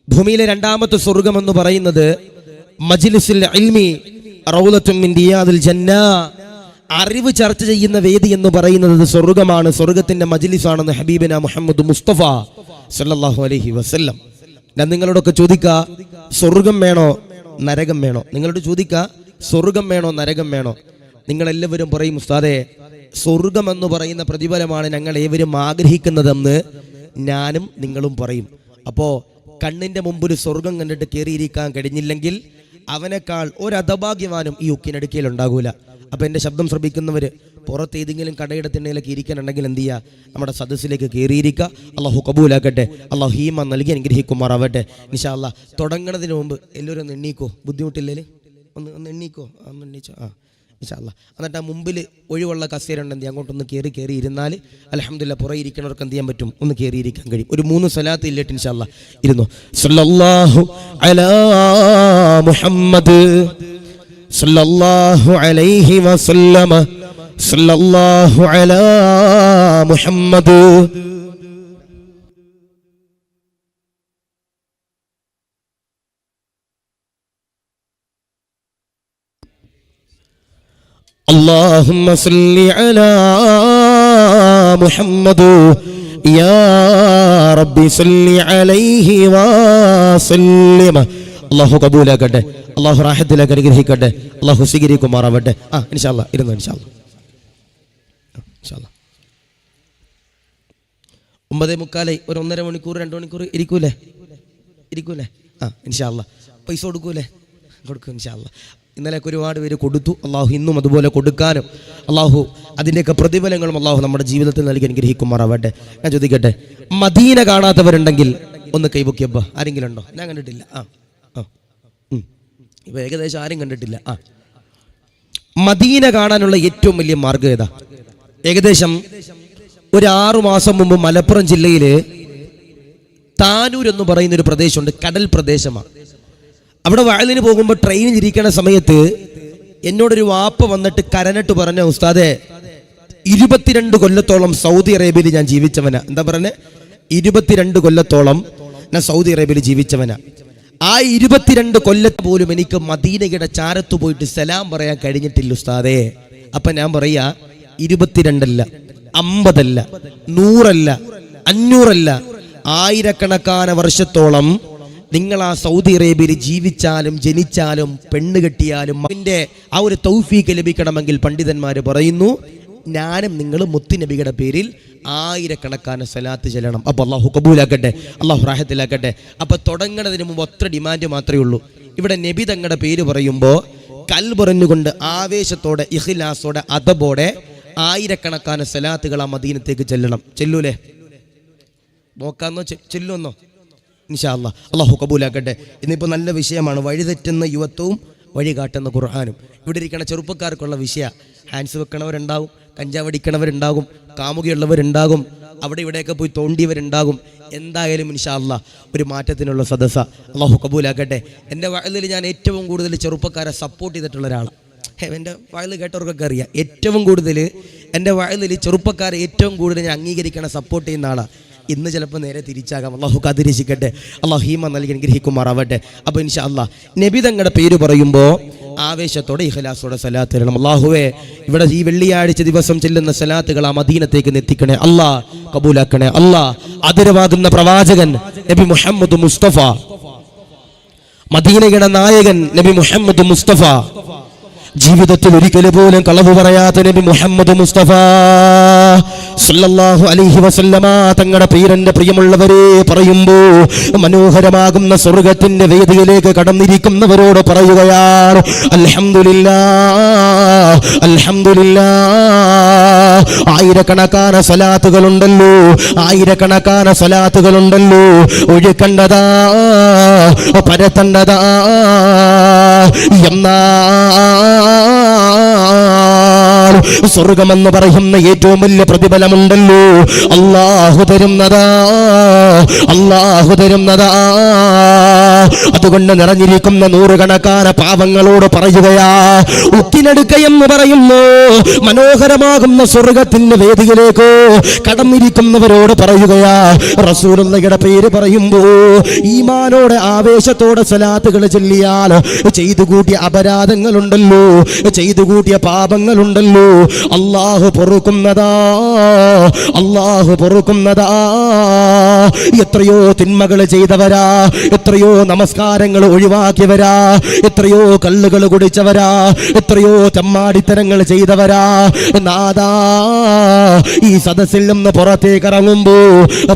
ഭൂമിയിലെ രണ്ടാമത്തെ സ്വർഗം എന്ന് പറയുന്നത് മജ്ലിസുൽ ഇൽമി റൗളത്തുൻ മിൻ റിയാദിൽ ജന്ന, അറിവ് ചർച്ച ചെയ്യുന്ന വേദി എന്ന് പറയുന്നത് സ്വർഗമാണ്, സ്വർഗത്തിന്റെ മജ്ലിസാണെന്ന് ഹബീബിന മുഹമ്മദ് മുസ്തഫ സല്ലല്ലാഹു അലൈഹി വസല്ലം. ഞാൻ നിങ്ങളോടൊക്കെ ചോദിക്കുക, സ്വർഗം വേണോ നരകം വേണോ? നിങ്ങളോട് ചോദിക്കുക, സ്വർഗം വേണോ നരകം വേണോ? നിങ്ങളെല്ലാവരും പറയും, ഉസ്താദേ സ്വർഗം എന്ന് പറയുന്ന പ്രതിഫലമാണ് ഞങ്ങൾ ഏവരും ആഗ്രഹിക്കുന്നതെന്ന് ഞാനും നിങ്ങളും പറയും. അപ്പോൾ കണ്ണിന്റെ മുമ്പിൽ സ്വർഗം കണ്ടിട്ട് കയറിയിരിക്കാൻ കഴിഞ്ഞില്ലെങ്കിൽ അവനേക്കാൾ ഒരധഭാഗ്യവാനും ഈ ഉക്കിനടുക്കയിൽ ഉണ്ടാകൂല. അപ്പോൾ എൻ്റെ ശബ്ദം ശ്രമിക്കുന്നവർ പുറത്ത് ഏതെങ്കിലും കടയുടെ തിണ്ണയിലേക്ക് ഇരിക്കാനുണ്ടെങ്കിൽ എന്ത് ചെയ്യുക, നമ്മുടെ സദസ്സിലേക്ക് കയറിയിരിക്കുക. അള്ളാഹു കബൂലാക്കട്ടെ, അള്ളാഹു ഹീമ നൽകി അനുഗ്രഹിക്കുമാറാവട്ടെ. ഇൻഷാ അല്ലാഹ് തുടങ്ങുന്നതിന് മുമ്പ് എല്ലാവരും ഒന്ന് എണ്ണീക്കോ, ബുദ്ധിമുട്ടില്ലേ? ഒന്ന് എണ്ണീക്കോ, ഒന്ന് എണ്ണീച്ചോ. ഇൻഷാ അല്ലാഹ്. എന്നിട്ട് ആ മുമ്പിൽ ഒഴിവുള്ള കസേര ഉണ്ടെങ്കിൽ അങ്ങോട്ടൊന്ന് കയറി ഇരുന്നാൽ അൽഹംദുലില്ലാഹ് പുറകെ ഇരിക്കണവർക്ക് എന്ത് ചെയ്യാൻ പറ്റും, ഒന്ന് കയറിയിരിക്കാൻ കഴിയും. ഒരു 3 സ്വലാത്ത് ഇല്ലേട്ട് ഇൻഷാ അല്ലാഹ് ഇരുന്നു. സല്ലല്ലാഹു അലാ മുഹമ്മദ് സല്ലല്ലാഹു അലൈഹി വസല്ലമ സല്ലല്ലാഹു അലാ മുഹമ്മദ്. اللهم صل على محمد يا ربي صل عليه وسلم. അല്ലാഹു കബൂലാക്കട്ടെ, അല്ലാഹു റാഹത്തിലേക്ക് അനുഗ്രഹിക്കട്ടെ, അല്ലാഹു സ്വീകരിക്കുമാറാവട്ടെ. ഇൻഷാ അല്ലാഹ് ഇരുന്നു. ഇൻഷാ അല്ലാഹ് 9:45 ഒരു 1.5 മണിക്കൂർ 2 മണിക്കൂർ ഇരിക്കൂലേ? ഇൻഷാ അല്ലാഹ്. പൈസ കൊടുക്കൂലേ? കൊടുക്കും ഇൻഷാ അല്ലാഹ്. ഇന്നലെയൊക്കെ ഒരുപാട് പേര് കൊടുത്തു. അള്ളാഹു ഇന്നും അതുപോലെ കൊടുക്കാനും അള്ളാഹു അതിൻ്റെയൊക്കെ പ്രതിഫലങ്ങളും അള്ളാഹു നമ്മുടെ ജീവിതത്തിൽ നൽകി അനുഗ്രഹിക്കുമാറാവട്ടെ. ഞാൻ ചോദിക്കട്ടെ, മദീന കാണാത്തവരുണ്ടെങ്കിൽ ഒന്ന് കൈപൊക്കിയപ്പോൾ ആരെങ്കിലും ഉണ്ടോ? ഞാൻ കണ്ടിട്ടില്ല. ഇപ്പൊ ഏകദേശം ആരും കണ്ടിട്ടില്ല. മദീന കാണാനുള്ള ഏറ്റവും വലിയ മാർഗ്ഗം ഏതാ? ഏകദേശം ഒരു 6 മാസം മുമ്പ് മലപ്പുറം ജില്ലയില് താനൂർ എന്ന് പറയുന്ന ഒരു പ്രദേശമുണ്ട്, കടൽ പ്രദേശമാണ്. അവിടെ വയലിന് പോകുമ്പോൾ ട്രെയിനിൽ ഇരിക്കുന്ന സമയത്ത് എന്നോടൊരു വാപ്പ വന്നിട്ട് കരനിട്ട് പറഞ്ഞ, ഉസ്താദേ 22 കൊല്ലത്തോളം സൗദി അറേബ്യയിൽ ഞാൻ ജീവിച്ചവനാ. എന്താ പറഞ്ഞേ? 22 കൊല്ലത്തോളം ഞാൻ സൗദി അറേബ്യയിൽ ജീവിച്ചവനാ. ആ 22 കൊല്ലത്ത് പോലും എനിക്ക് മദീനയുടെ ചാരത്ത് പോയിട്ട് സലാം പറയാൻ കഴിഞ്ഞിട്ടില്ല ഉസ്താദേ. അപ്പൊ ഞാൻ പറയാ, 22 അല്ല, 50 അല്ല, 100 അല്ല, 500 അല്ല, ആയിരക്കണക്കാന വർഷത്തോളം നിങ്ങൾ ആ സൗദി അറേബ്യയിൽ ജീവിച്ചാലും ജനിച്ചാലും പെണ്ണ് കെട്ടിയാലും അതിൻ്റെ ആ ഒരു തൗഫീക്ക് ലഭിക്കണമെങ്കിൽ പണ്ഡിതന്മാർ പറയുന്നു, ഞാനും നിങ്ങൾ മുത്തുനബിയുടെ പേരിൽ ആയിരക്കണക്കാന സലാത്ത് ചെല്ലണം. അപ്പോൾ അള്ളാഹു കബൂലാക്കട്ടെ, അള്ളാഹു റാഹത്തിലാക്കട്ടെ. അപ്പോൾ തുടങ്ങുന്നതിന് മുമ്പ് ഒത്ര ഡിമാൻഡ് മാത്രമേ ഉള്ളൂ. ഇവിടെ നബി തങ്ങളുടെ പേര് പറയുമ്പോൾ കൽബറിഞ്ഞുകൊണ്ട് ആവേശത്തോടെ ഇഖ്ലാസോടെ അദബോടെ ആയിരക്കണക്കാന സലാത്തുകൾ ആ മദീനത്തേക്ക് ചെല്ലണം. ചെല്ലൂലേ? നോക്കാന്നോ ചെല്ലുമെന്നോ? ഇൻഷാ അല്ലാഹ്. അല്ലാഹു കബൂലാക്കട്ടെ. ഇന്നിപ്പോൾ നല്ല വിഷയമാണ്, വഴിതെറ്റുന്ന യുവത്വവും വഴി കാട്ടുന്ന ഖുർആനും. ഇവിടെ ഇരിക്കുന്ന ചെറുപ്പക്കാർക്കുള്ള വിഷയ. ഹാൻഡ്സ് വെക്കണവരുണ്ടാകും, കഞ്ചാവ് അടിക്കണവരുണ്ടാകും, കാമുകയുള്ളവരുണ്ടാകും, അവിടെ ഇവിടെയൊക്കെ പോയി തോണ്ടിയവരുണ്ടാകും. എന്തായാലും ഇൻഷാ അല്ലാഹ് ഒരു മാറ്റത്തിനുള്ള സദസ്സ. അല്ലാഹു കബൂലാക്കട്ടെ. എൻ്റെ വയലിൽ ഞാൻ ഏറ്റവും കൂടുതൽ ചെറുപ്പക്കാരെ സപ്പോർട്ട് ചെയ്തിട്ടുള്ള ഒരാളാണ്. എൻ്റെ വയലിൽ കേട്ടവർക്കൊക്കെ അറിയാം, ഏറ്റവും കൂടുതൽ എൻ്റെ വയലിൽ ചെറുപ്പക്കാരെ ഏറ്റവും കൂടുതൽ ഞാൻ അംഗീകരിക്കണം, സപ്പോർട്ട് ചെയ്യുന്ന ആളാണ്. ഇന്ന് ചിലപ്പോൾ നേരെ തിരിച്ചാകാം. അള്ളാഹു കാത്തിരക്ഷിക്കട്ടെ, അള്ളാഹു ഹീമ നൽകി അനുഗ്രഹിക്കുമാറാവട്ടെ. അപ്പോൾ ഇൻഷാ അല്ലാഹ് നബി തങ്ങളുടെ പേര് പറയുമ്പോൾ ആവേശത്തോടെ ഇഖ്ലാസോടെ സലാത്ത് തരണം. അള്ളാഹുവേ, ഇവിടെ ഈ വെള്ളിയാഴ്ച ദിവസം ചെല്ലുന്ന സലാത്തുകൾ ആ മദീനത്തേക്ക് എത്തിക്കണേ, അള്ളാഹ് കബൂലാക്കണേ. അള്ളാഹ് ആദരവാകുന്ന പ്രവാചകൻ നബി മുഹമ്മദ് മുസ്തഫ, മദീനയുടെ നായകൻ നബി മുഹമ്മദ് മുസ്തഫ, ജീവിതത്തിൽ ഒരിക്കലും പോലും കളവ് പറയാത്ത നബി മുഹമ്മദ് മുസ്തഫ സല്ലല്ലാഹു അലൈഹി വസല്ലമ തങ്ങളുടെ പേരന്റെ പ്രിയമുള്ളവരെ പറയുമ്പോ മനോഹരമാകുന്ന സ്വർഗത്തിന്റെ വേദിയിലേക്ക് കടന്നിരിക്കുന്നവരോട് പറയുകയാണ്, അൽഹംദുലില്ലാഹ് അൽഹംദുലില്ലാഹ്. ആയിരക്കണക്കാന സലാത്തുകളുണ്ടല്ലോ, ആയിരക്കണക്കാന സലാത്തുകളുണ്ടല്ലോ. ഒഴുക്കണ്ടതാ, പരത്തണ്ടതാ എന്നാ സ്വർഗമെന്ന് പറയുന്ന ഏറ്റവും വലിയ പ്രതിഫലമുണ്ടല്ലോ, അല്ലാഹു തരുന്നതാ, അല്ലാഹു തരുന്നതാ. അതുകൊണ്ട് നിറഞ്ഞിരിക്കുന്ന നൂറുകണക്കാന പാവങ്ങളോട് പറയുകയാ, ഉക്കിനടുക്കയെന്ന് പറയുന്നു മനോഹരമാകുന്ന സ്വർഗത്തിന്റെ വേദിയിലേക്ക് കടന്നിരിക്കുന്നവരോട് പറയുകയാ, റസൂലുള്ളാഹിയുടെ പേര് പറയുമ്പോ ഈമാനോടെ ആവേശത്തോടെ സ്വലാത്തുകൾ ചൊല്ലിയാൽ ചെയ്തു കൂട്ടിയ അപരാധങ്ങളുണ്ടല്ലോ, ചെയ്തു കൂട്ടിയ പാപങ്ങളുണ്ടല്ലോ, അല്ലാഹു പൊറുക്കുന്നതാ, അല്ലാഹു പൊറുക്കുന്നതാ. എത്രയോ തിന്മകൾ ചെയ്തവരാ, എത്രയോ നമസ്കാരങ്ങൾ ഒഴിവാക്കിയവരാ, എത്രയോ കള്ളുകൾ കുടിച്ചവരാ, എത്രയോ തെമ്മാടിത്തരങ്ങൾ ചെയ്തവരാ. നാദാ, ഈ സദസ്സിൽ നിന്ന് പുറത്തേക്ക് ഇറങ്ങുമ്പോ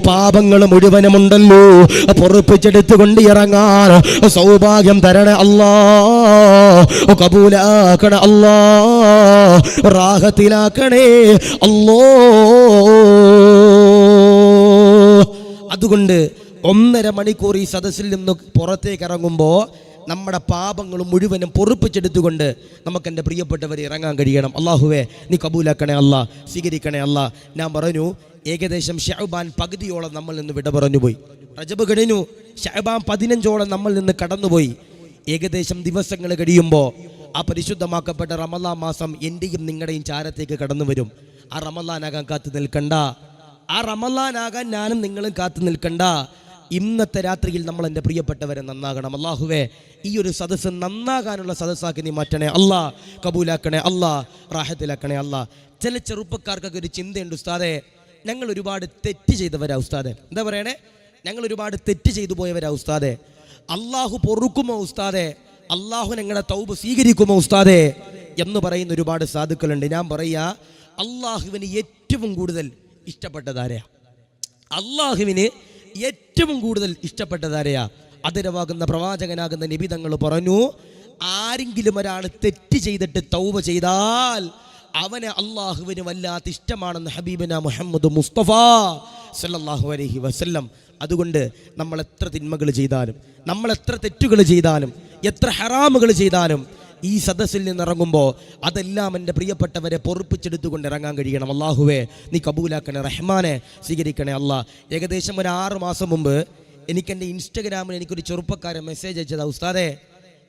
പാപങ്ങൾ മുഴുവനുമുണ്ടല്ലോ, പൊറുപ്പിച്ചെടുത്തുകൊണ്ട് ഇറങ്ങാൻ സൗഭാഗ്യം തരണേ അല്ലാ, കബൂലാക്കണേ അല്ലാ, റാഹത്തിലാക്കണേ അല്ലോ. അതുകൊണ്ട് 1.5 മണിക്കൂർ ഈ സദസ്സിൽ നിന്ന് പുറത്തേക്ക് ഇറങ്ങുമ്പോൾ നമ്മുടെ പാപങ്ങൾ മുഴുവനും പൊറുപ്പിച്ചെടുത്തുകൊണ്ട് നമുക്ക് എൻ്റെ പ്രിയപ്പെട്ടവരെ ഇറങ്ങാൻ കഴിയണം. അള്ളാഹുവേ, നീ കബൂലാക്കണേ അല്ലാ, സ്വീകരിക്കണേ അല്ലാ. ഞാൻ പറഞ്ഞു, ഏകദേശം ശഅബാൻ പകുതിയോളം നമ്മൾ നിന്ന് വിട പറഞ്ഞുപോയി. റജബ് കഴിഞ്ഞു, ശഅബാൻ 15ഓളം നമ്മൾ നിന്ന് കടന്നുപോയി. ഏകദേശം ദിവസങ്ങൾ കഴിയുമ്പോൾ ആ പരിശുദ്ധമാക്കപ്പെട്ട റമളാൻ മാസം എൻ്റെയും നിങ്ങളുടെയും ചാരത്തേക്ക് കടന്നു വരും. ആ റമളാനാകാൻ കാത്തു നിൽക്കണ്ട, ആ റമളാനാകാൻ ഞാനും നിങ്ങളും കാത്തു നിൽക്കണ്ട. ഇന്നത്തെ രാത്രിയിൽ നമ്മൾ എൻ്റെ പ്രിയപ്പെട്ടവരെ നന്നാകണം. അല്ലാഹുവേ, ഈ ഒരു സദസ്സ് നന്നാകാനുള്ള സദസ്സാക്കി നീ മാറ്റണേ അല്ലാ, കബൂലാക്കണേ അല്ലാ, റാഹത്തിലാക്കണേ അല്ലാ. ചില ചെറുപ്പക്കാർക്കൊക്കെ ഒരു ചിന്തയുണ്ട്, ഉസ്താദേ ഞങ്ങൾ ഒരുപാട് തെറ്റ് ചെയ്തവരാ ഉസ്താദേ. എന്താ പറയണേ? ഞങ്ങൾ ഒരുപാട് തെറ്റ് ചെയ്തു പോയവരാ ഉസ്താദേ. അള്ളാഹു പൊറുക്കുമോ ഉസ്താദേ? അള്ളാഹു ഞങ്ങളുടെ തൗബ സ്വീകരിക്കുമോ ഉസ്താദേ എന്ന് പറയുന്ന ഒരുപാട് സാധുക്കളുണ്ട്. ഞാൻ പറയാ, അള്ളാഹുവിന് ഏറ്റവും കൂടുതൽ ഇഷ്ടപ്പെട്ടതാരെയാ? അള്ളാഹുവിന് ഏറ്റവും കൂടുതൽ ഇഷ്ടപ്പെട്ടതാരെയാ? അതിരവാകുന്ന പ്രവാചകനാകുന്ന നബി തങ്ങൾ പറഞ്ഞു, ആരെങ്കിലും ഒരാൾ തെറ്റ് ചെയ്തിട്ട് തൗബ ചെയ്താൽ അവനെ അള്ളാഹുവിന് വല്ലാത്ത ഇഷ്ടമാണെന്ന് ഹബീബന മുഹമ്മദ് മുസ്തഫ സല്ലല്ലാഹു അലൈഹി വസല്ലം. അതുകൊണ്ട് നമ്മൾ എത്ര തിന്മകൾ ചെയ്താലും, നമ്മൾ എത്ര തെറ്റുകൾ ചെയ്താലും, എത്ര ഹറാമുകൾ ചെയ്താലും ഈ സദസ്സിൽ നിന്നിറങ്ങുമ്പോൾ അതെല്ലാം എൻ്റെ പ്രിയപ്പെട്ടവരെ പൊറുപ്പിച്ചെടുത്തുകൊണ്ട് ഇറങ്ങാൻ കഴിയണം. അള്ളാഹുവേ, നീ കബൂലാക്കണേ, റഹ്മാനെ സ്വീകരിക്കണേ അല്ലാ. ഏകദേശം ഒരു 6 മാസം മുമ്പ് എനിക്കെൻ്റെ ഇൻസ്റ്റഗ്രാമിൽ എനിക്കൊരു ചെറുപ്പക്കാരൻ മെസ്സേജ് അയച്ചതാ, ഉസ്താദേ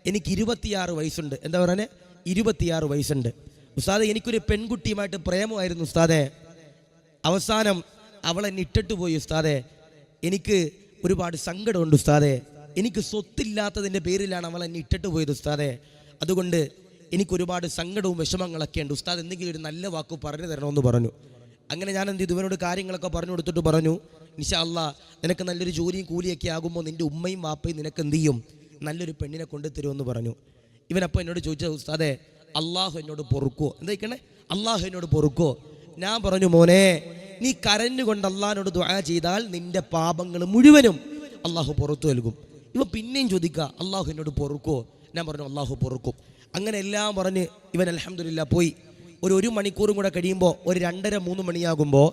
എനിക്ക് 26 വയസ്സുണ്ട്. എന്താ പറയുക? 26 വയസ്സുണ്ട് ഉസ്താദേ, എനിക്കൊരു പെൺകുട്ടിയുമായിട്ട് പ്രേമമായിരുന്നു ഉസ്താദേ. അവസാനം അവൾ എന്നെ ഇട്ടിട്ട് പോയി ഉസ്താദേ. എനിക്ക് ഒരുപാട് സങ്കടമുണ്ട് ഉസ്താദേ. എനിക്ക് സ്വത്തില്ലാത്തതിൻ്റെ പേരിലാണ് അവൾ എന്നെ ഇട്ടിട്ട് പോയത് ഉസ്താദേ. അതുകൊണ്ട് എനിക്കൊരുപാട് സങ്കടവും വിഷമങ്ങളൊക്കെ ഉണ്ട് ഉസ്താദ്, എന്തെങ്കിലും ഒരു നല്ല വാക്ക് പറഞ്ഞു തരണമെന്ന് പറഞ്ഞു. അങ്ങനെ ഞാൻ എന്ത് ചെയ്തു, ഇവനോട് കാര്യങ്ങളൊക്കെ പറഞ്ഞു കൊടുത്തിട്ട് പറഞ്ഞു, ഇൻഷാ അല്ലാ നിനക്ക് നല്ലൊരു ജോലിയും കൂലിയൊക്കെ ആകുമ്പോൾ നിൻ്റെ ഉമ്മയും വാപ്പയും നിനക്ക് എന്ത് ചെയ്യും, നല്ലൊരു പെണ്ണിനെ കൊണ്ടുതരുമെന്ന് പറഞ്ഞു. ഇവനപ്പോൾ എന്നോട് ചോദിച്ചത്, ഉസ്താദേ അള്ളാഹു എന്നോട് പൊറുക്കോ? എന്തായിക്കണേ, അള്ളാഹു എന്നോട് പൊറുക്കോ? ഞാൻ പറഞ്ഞു, മോനെ നീ കരഞ്ഞുകൊണ്ട് അള്ളാഹിനോട് ദുആ ചെയ്താൽ നിൻ്റെ പാപങ്ങൾ മുഴുവനും അള്ളാഹു പുറത്തു നൽകും. ഇവ പിന്നെയും ചോദിക്കുക, അള്ളാഹു എന്നോട് പൊറുക്കോ? ഞാൻ പറഞ്ഞു, അള്ളാഹു പൊറുക്കും. അങ്ങനെ എല്ലാം പറഞ്ഞ് ഇവൻ അൽഹംദുലില്ലാ പോയി. ഒരു 1 മണിക്കൂറും കൂടെ കഴിയുമ്പോൾ ഒരു 2:30-3 മണിയാകുമ്പോൾ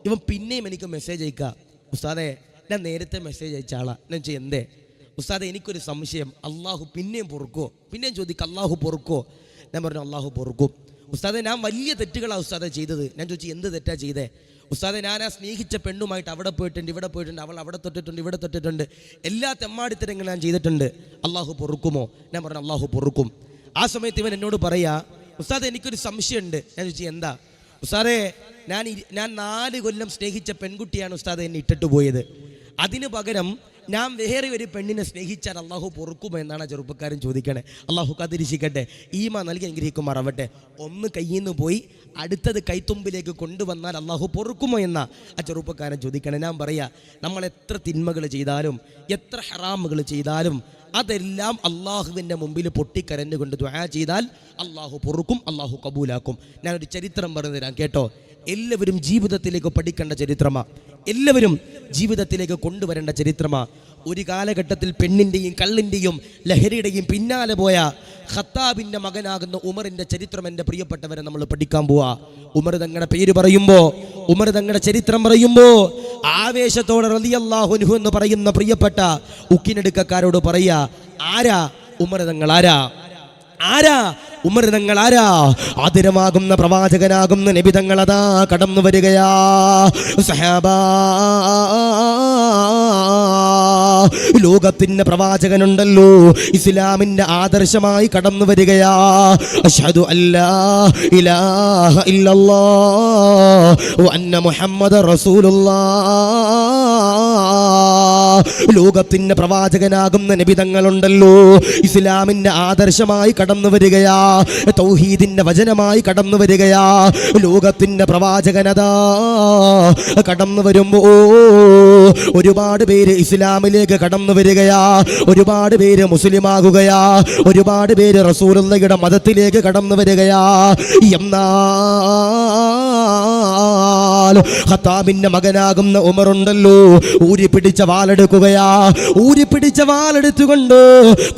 ഇവൻ പിന്നെയും എനിക്ക് മെസ്സേജ് അയക്കുക, ഉസ്താദേ ഞാൻ നേരത്തെ മെസ്സേജ് അയച്ച ആളാ. ഞാൻ ചെയ്യും, എന്തേ ഉസ്താദേ എനിക്കൊരു സംശയം, അള്ളാഹു പിന്നെയും പൊറുക്കോ? പിന്നെയും ചോദിക്കുക, അള്ളാഹു പൊറുക്കോ? ഞാൻ പറഞ്ഞു, അള്ളാഹു പൊറുക്കും. ഉസ്താദേ ഞാൻ വലിയ തെറ്റുകളാണ് ഉസ്താദേ ചെയ്തത്. ഞാൻ ചോദിച്ചു, എന്ത് തെറ്റാ ചെയ്തേ? ഉസ്താദേ ഞാൻ ആ സ്നേഹിച്ച പെണ്ണുമായിട്ട് അവിടെ പോയിട്ടുണ്ട്, ഇവിടെ പോയിട്ടുണ്ട്, അവൾ അവിടെ തൊട്ടിട്ടുണ്ട്, ഇവിടെ തൊട്ടിട്ടുണ്ട്, എല്ലാ തെമ്മാടിത്തരങ്ങളും ഞാൻ ചെയ്തിട്ടുണ്ട്, അള്ളാഹു പൊറുക്കുമോ? ഞാൻ പറഞ്ഞു, അള്ളാഹു പൊറുക്കും. ആ സമയത്ത് ഇവൻ എന്നോട് പറയാ, ഉസ്താദേ എനിക്കൊരു സംശയമുണ്ട്. ഞാൻ ചോദിച്ചു, എന്താ? ഉസ്താദേ ഞാൻ 4 കൊല്ലം സ്നേഹിച്ച പെൺകുട്ടിയാണ് ഉസ്താദേ എന്നെ ഇട്ടിട്ട് പോയത്. അതിന് പകരം ഞാൻ വേറെ ഒരു പെണ്ണിനെ സ്നേഹിച്ചാൽ അള്ളാഹു പൊറുക്കുമോ എന്നാണ് ആ ചെറുപ്പക്കാരൻ ചോദിക്കണേ. അള്ളാഹു കാത്തിരിക്കട്ടെ, ഈമാൻ നൽകി അനുഗ്രഹിക്കുമാറാവട്ടെ. ഒന്ന് കയ്യിൽ നിന്ന് പോയി അടുത്തത് കൈത്തുമ്പിലേക്ക് കൊണ്ടുവന്നാൽ അള്ളാഹു പൊറുക്കുമോ എന്നാ ആ ചെറുപ്പക്കാരൻ ചോദിക്കണേ. ഞാൻ പറയാ, നമ്മൾ എത്ര തിന്മകൾ ചെയ്താലും, എത്ര ഹറാമുകൾ ചെയ്താലും അതെല്ലാം അള്ളാഹുവിൻ്റെ മുമ്പിൽ പൊട്ടിക്കരഞ്ഞുകൊണ്ട് ദുആ ചെയ്താൽ അള്ളാഹു പൊറുക്കും, അള്ളാഹു കബൂലാക്കും. ഞാനൊരു ചരിത്രം പറഞ്ഞു തരാം, കേട്ടോ. എല്ലാവരും ജീവിതത്തിലേക്ക് പഠിക്കേണ്ട ചരിത്രമാണ്, എല്ലാവരും ജീവിതത്തിലേക്ക് കൊണ്ടുവരേണ്ട ചരിത്രമാണ്. ഒരു കാലഘട്ടത്തിൽ പെണ്ണിൻ്റെയും കള്ളിൻ്റെയും ലഹരിയുടെയും പിന്നാലെ പോയ ഖത്താബിൻ്റെ മകനാകുന്ന ഉമറിൻ്റെ ചരിത്രം എൻ്റെ പ്രിയപ്പെട്ടവരെ നമ്മൾ പഠിക്കാൻ പോവാ. ഉമർ തങ്ങളുടെ പേര് പറയുമ്പോൾ, ഉമർ തങ്ങളുടെ ചരിത്രം പറയുമ്പോൾ ആവേശത്തോടെ റളിയല്ലാഹു അൻഹു എന്ന് പറയുന്ന പ്രിയപ്പെട്ട ഉക്കിനെടുക്കക്കാരോട് പറയാ, ആരാ ഉമർ തങ്ങൾ? ആരാ? ആരാ? ഉമർ തങ്ങൾ. ആരാ? ആദരമാകുന്ന പ്രവാചകനാകുന്ന നബി തങ്ങൾ അതാ കടന്നു വരികയാ. സഹാബാ, ലോകത്തിന്റെ പ്രവാചകനുണ്ടല്ലോ, ഇസ്ലാമിന്റെ ആദർശമായി കടന്നു വരികയാ. അശ്ഹദു അല്ലാ ഇലാഹ ഇല്ലല്ലാഹ് വ അന്ന മുഹമ്മദ റസൂലുള്ളാഹ്. ലോകത്തിന്റെ പ്രവാചകനാകുന്ന നബി തങ്ങളുണ്ടല്ലോ, ഇസ്ലാമിന്റെ ആദർശമായി കടന്നു വരികയാ, തൗഹീദിന്റെ വചനമായി കടന്നു വരികയാ. ലോകത്തിന്റെ പ്രവാചകനതാ കടന്നു വരുമ്പോ ഒരുപാട് പേര് ഇസ്ലാമിലേക്ക് കടന്നു വരികയാ, ഒരുപാട് പേര് മുസ്ലിമാകുകയാ, ഒരുപാട് പേര് റസൂലുള്ളാഹിയുടെ മതത്തിലേക്ക് കടന്നു വരികയാ. എന്നാൽ ഖത്താബിന്റെ മകനാകുന്ന ഉമറുണ്ടല്ലോ, ഊരിപ്പിടിച്ച വാളെടുക്കുകയാ. ഊരിപ്പിടിച്ച വാളെടുത്തുകൊണ്ട്